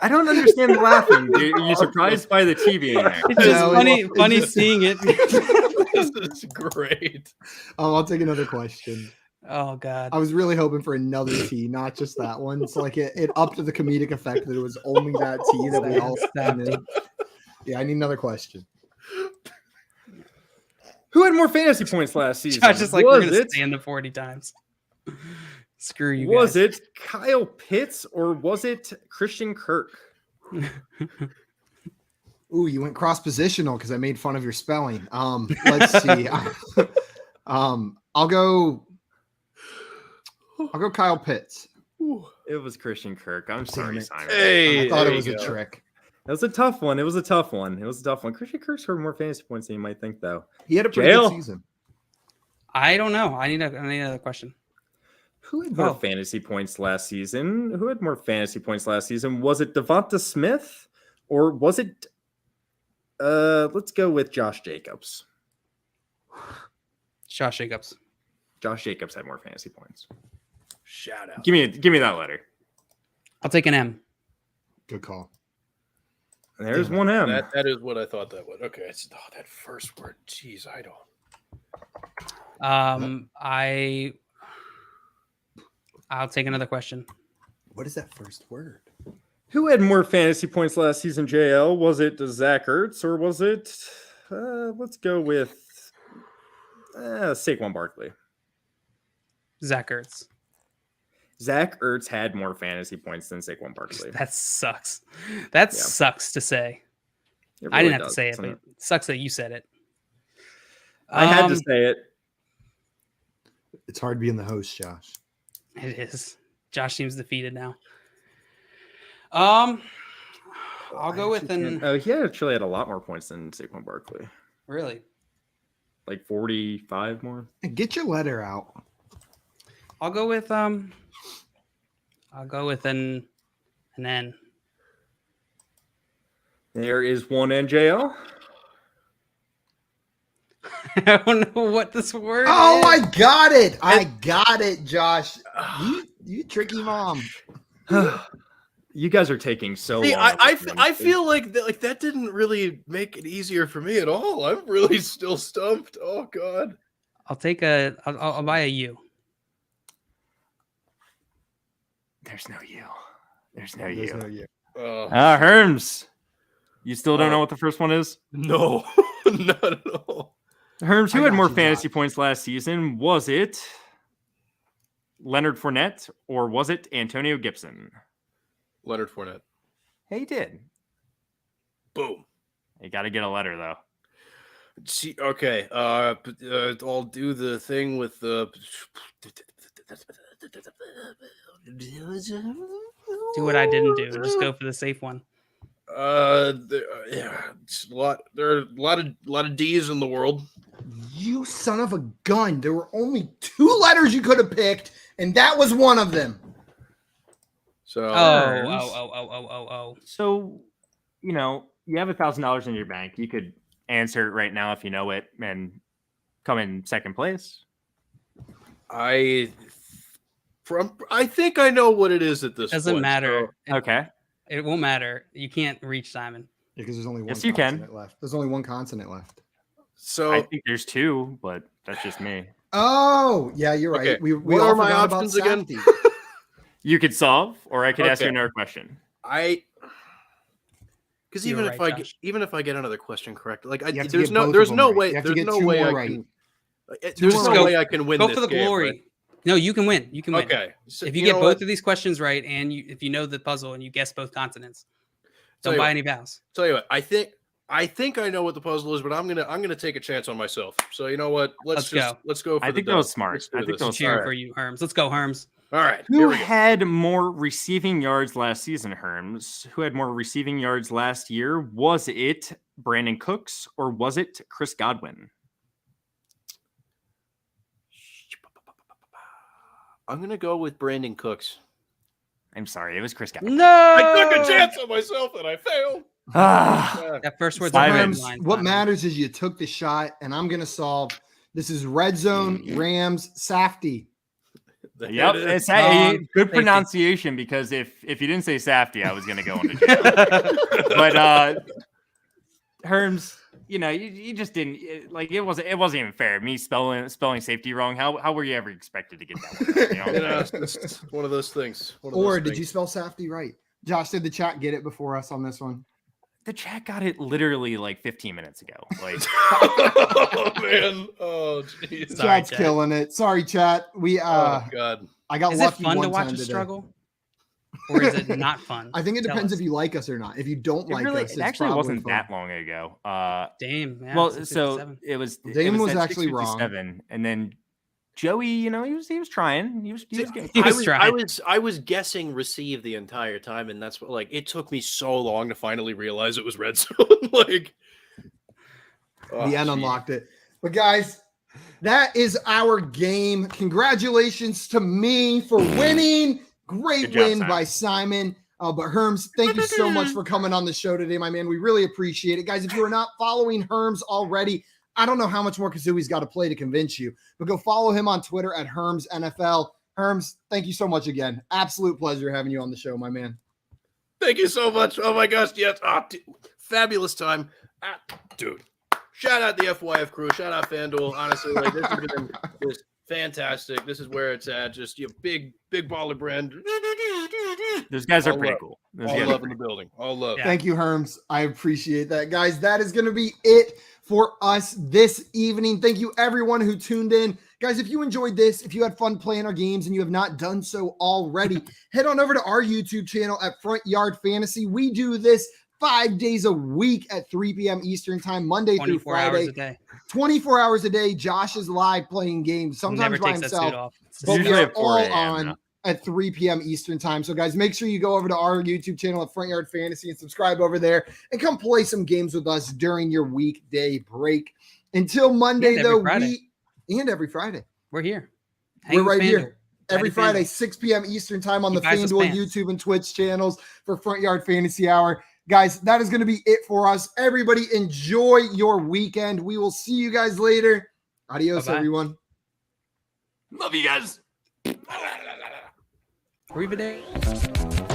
I don't understand the laughing. Are you surprised by the T being there?
It's just funny seeing it.
This is great.
I'll take another question.
Oh God.
I was really hoping for another T, not just that one. It's like it upped to the comedic effect that it was only that T that we all stabbed in. Yeah, I need another question.
Who had more fantasy points last season?
Josh is like, we're gonna stand the 40 times. Screw you guys.
Was it Kyle Pitts or was it Christian Kirk?
Ooh, you went cross positional because I made fun of your spelling. Let's see. I'll go Kyle Pitts.
It was Christian Kirk. I'm sorry, Simon.
I thought it was a trick.
It was a tough one. Christian Kirk scored more fantasy points than you might think, though.
He had a pretty good season.
I don't know. I need another question.
Who had more fantasy points last season? Was it Devonta Smith or was it let's go with Josh Jacobs.
Josh Jacobs.
Josh Jacobs had more fantasy points.
Shout out.
Give me that letter.
I'll take an M.
Good call.
There's one M.
That is what I thought that would. Okay, it's that first word. Jeez, I don't.
I'll take another question.
What is that first word?
Who had more fantasy points last season, JL? Was it Zach Ertz or was it let's go with Saquon Barkley.
Zach Ertz.
Zach Ertz had more fantasy points than Saquon Barkley.
That sucks. That sucks to say. Really I didn't have to say it, but it sucks that you said it.
I had to say it.
It's hard being the host, Josh.
It is. Josh seems defeated now. I'll go with an.
Oh, he actually had a lot more points than Saquon Barkley.
Really?
Like 45 more.
Get your letter out.
I'll go with an N.
There is one NJL.
I don't know what this word is.
I got it. I got it, Josh. You tricky mom.
You guys are taking so long.
I feel like that didn't really make it easier for me at all. I'm really still stumped. Oh God.
I'll buy a U.
There's no U. There's no U.
Herms.
You still don't know what the first one is?
No, not at all.
Herms, who had more fantasy points last season? Was it Leonard Fournette or was it Antonio Gibson?
Leonard Fournette.
Hey, he did.
Boom.
You got to get a letter, though.
See, okay. I'll do the thing with the.
Do what I didn't do. Just go for the safe one.
It's a lot. There are a lot of D's in the world.
You son of a gun! There were only 2 letters you could have picked, and that was one of them.
So
So, you know, you have $1,000 in your bank. You could answer it right now if you know it and come in second place.
I think I know what it is at this point.
Doesn't matter.
So, okay.
It won't matter. You can't reach Simon.
Because there's only one
Yes, you
consonant left. There's only one consonant left.
So
I think there's two, but that's just me.
Oh, yeah, you're right.
Okay.
We
What
all
are my
forgot about
options again?
Safety.
You could solve, or I could ask you another question.
Because
You're
even
right,
if I get another question correct, like
have to
there's
get
no
both
there's
of them
no
right.
way
You have to
there's
get
no
two
way
more
I
right.
can there's
more
no
right.
way I can win
Go
this
for the
game,
glory.
right?
No, you can win. You can win.
Okay. So,
If you get both of these questions right, and if you know the puzzle and you guess both consonants, don't buy any vows.
Tell you what, I think I know what the puzzle is, but I'm gonna take a chance on myself. So you know what? Let's go.
I think that was smart. I think that was
cheering
smart.
for you, Herms. Let's go, Herms.
All right.
Who had more receiving yards last season, Herms? Who had more receiving yards last year? Was it Brandon Cooks or was it Chris Godwin?
I'm gonna go with Brandon Cooks.
I'm sorry, it was Chris Godwin.
No,
I took a chance on myself and I failed.
That first word's
what matters is you took the shot, and I'm gonna solve. This is red zone Rams Safety.
Yep, it's good pronunciation, because if you didn't say Safety, I was gonna go into jail. But Herms, you know, you just didn't it wasn't even fair. Me spelling safety wrong. How were you ever expected to get that one? You know
it's one of those things.
Did you spell Safety right? Josh, did the chat get it before us on this one?
The chat got it literally like 15 minutes ago. Like,
oh man, oh jeez,
chat's killing it. Sorry, chat.
Oh god,
I got
lucky. Is it fun to watch a struggle, or is it not fun?
I think it depends if you like us or not. If you don't like us,
it actually wasn't that long ago.
Dame. Yeah,
well, so it was.
Dame was actually wrong.
And then Joey, you know, he was trying. He was getting.
I was guessing receive the entire time, and that's what it took me so long to finally realize it was red zone.
The end unlocked it. But guys, that is our game. Congratulations to me for winning. Great win by Simon. But Herms, thank you so much for coming on the show today, my man. We really appreciate it. Guys, if you are not following Herms already, I don't know how much more Kazui's got to play to convince you, but go follow him on Twitter at Herms NFL. Herms, thank you so much again. Absolute pleasure having you on the show, my man.
Thank you so much. Oh my gosh, yes. Fabulous time. Dude, shout out the FYF crew. Shout out FanDuel. Honestly, this has been just fantastic. This is where it's at. Just big baller brand.
Those guys are pretty cool.
All love in the building. All love.
Yeah. Thank you, Herms. I appreciate that. Guys, that is going to be it for us this evening. Thank you, everyone who tuned in. Guys, if you enjoyed this, if you had fun playing our games and you have not done so already, head on over to our YouTube channel at Front Yard Fantasy. We do this 5 days a week at 3 p.m. Eastern time, Monday through Friday. 24 hours a day. Josh is live playing games, sometimes by himself. But we are all on at 3 p.m. Eastern time. So, guys, make sure you go over to our YouTube channel at Front Yard Fantasy and subscribe over there and come play some games with us during your weekday break. Until Monday, and every Friday.
We're here.
We're right here. Every Friday, 6 p.m. Eastern time on the FanDuel YouTube and Twitch channels for Front Yard Fantasy Hour. Guys, that is going to be it for us. Everybody enjoy your weekend. We will see you guys later. Adios, everyone.
Love you guys.
Arrivederci.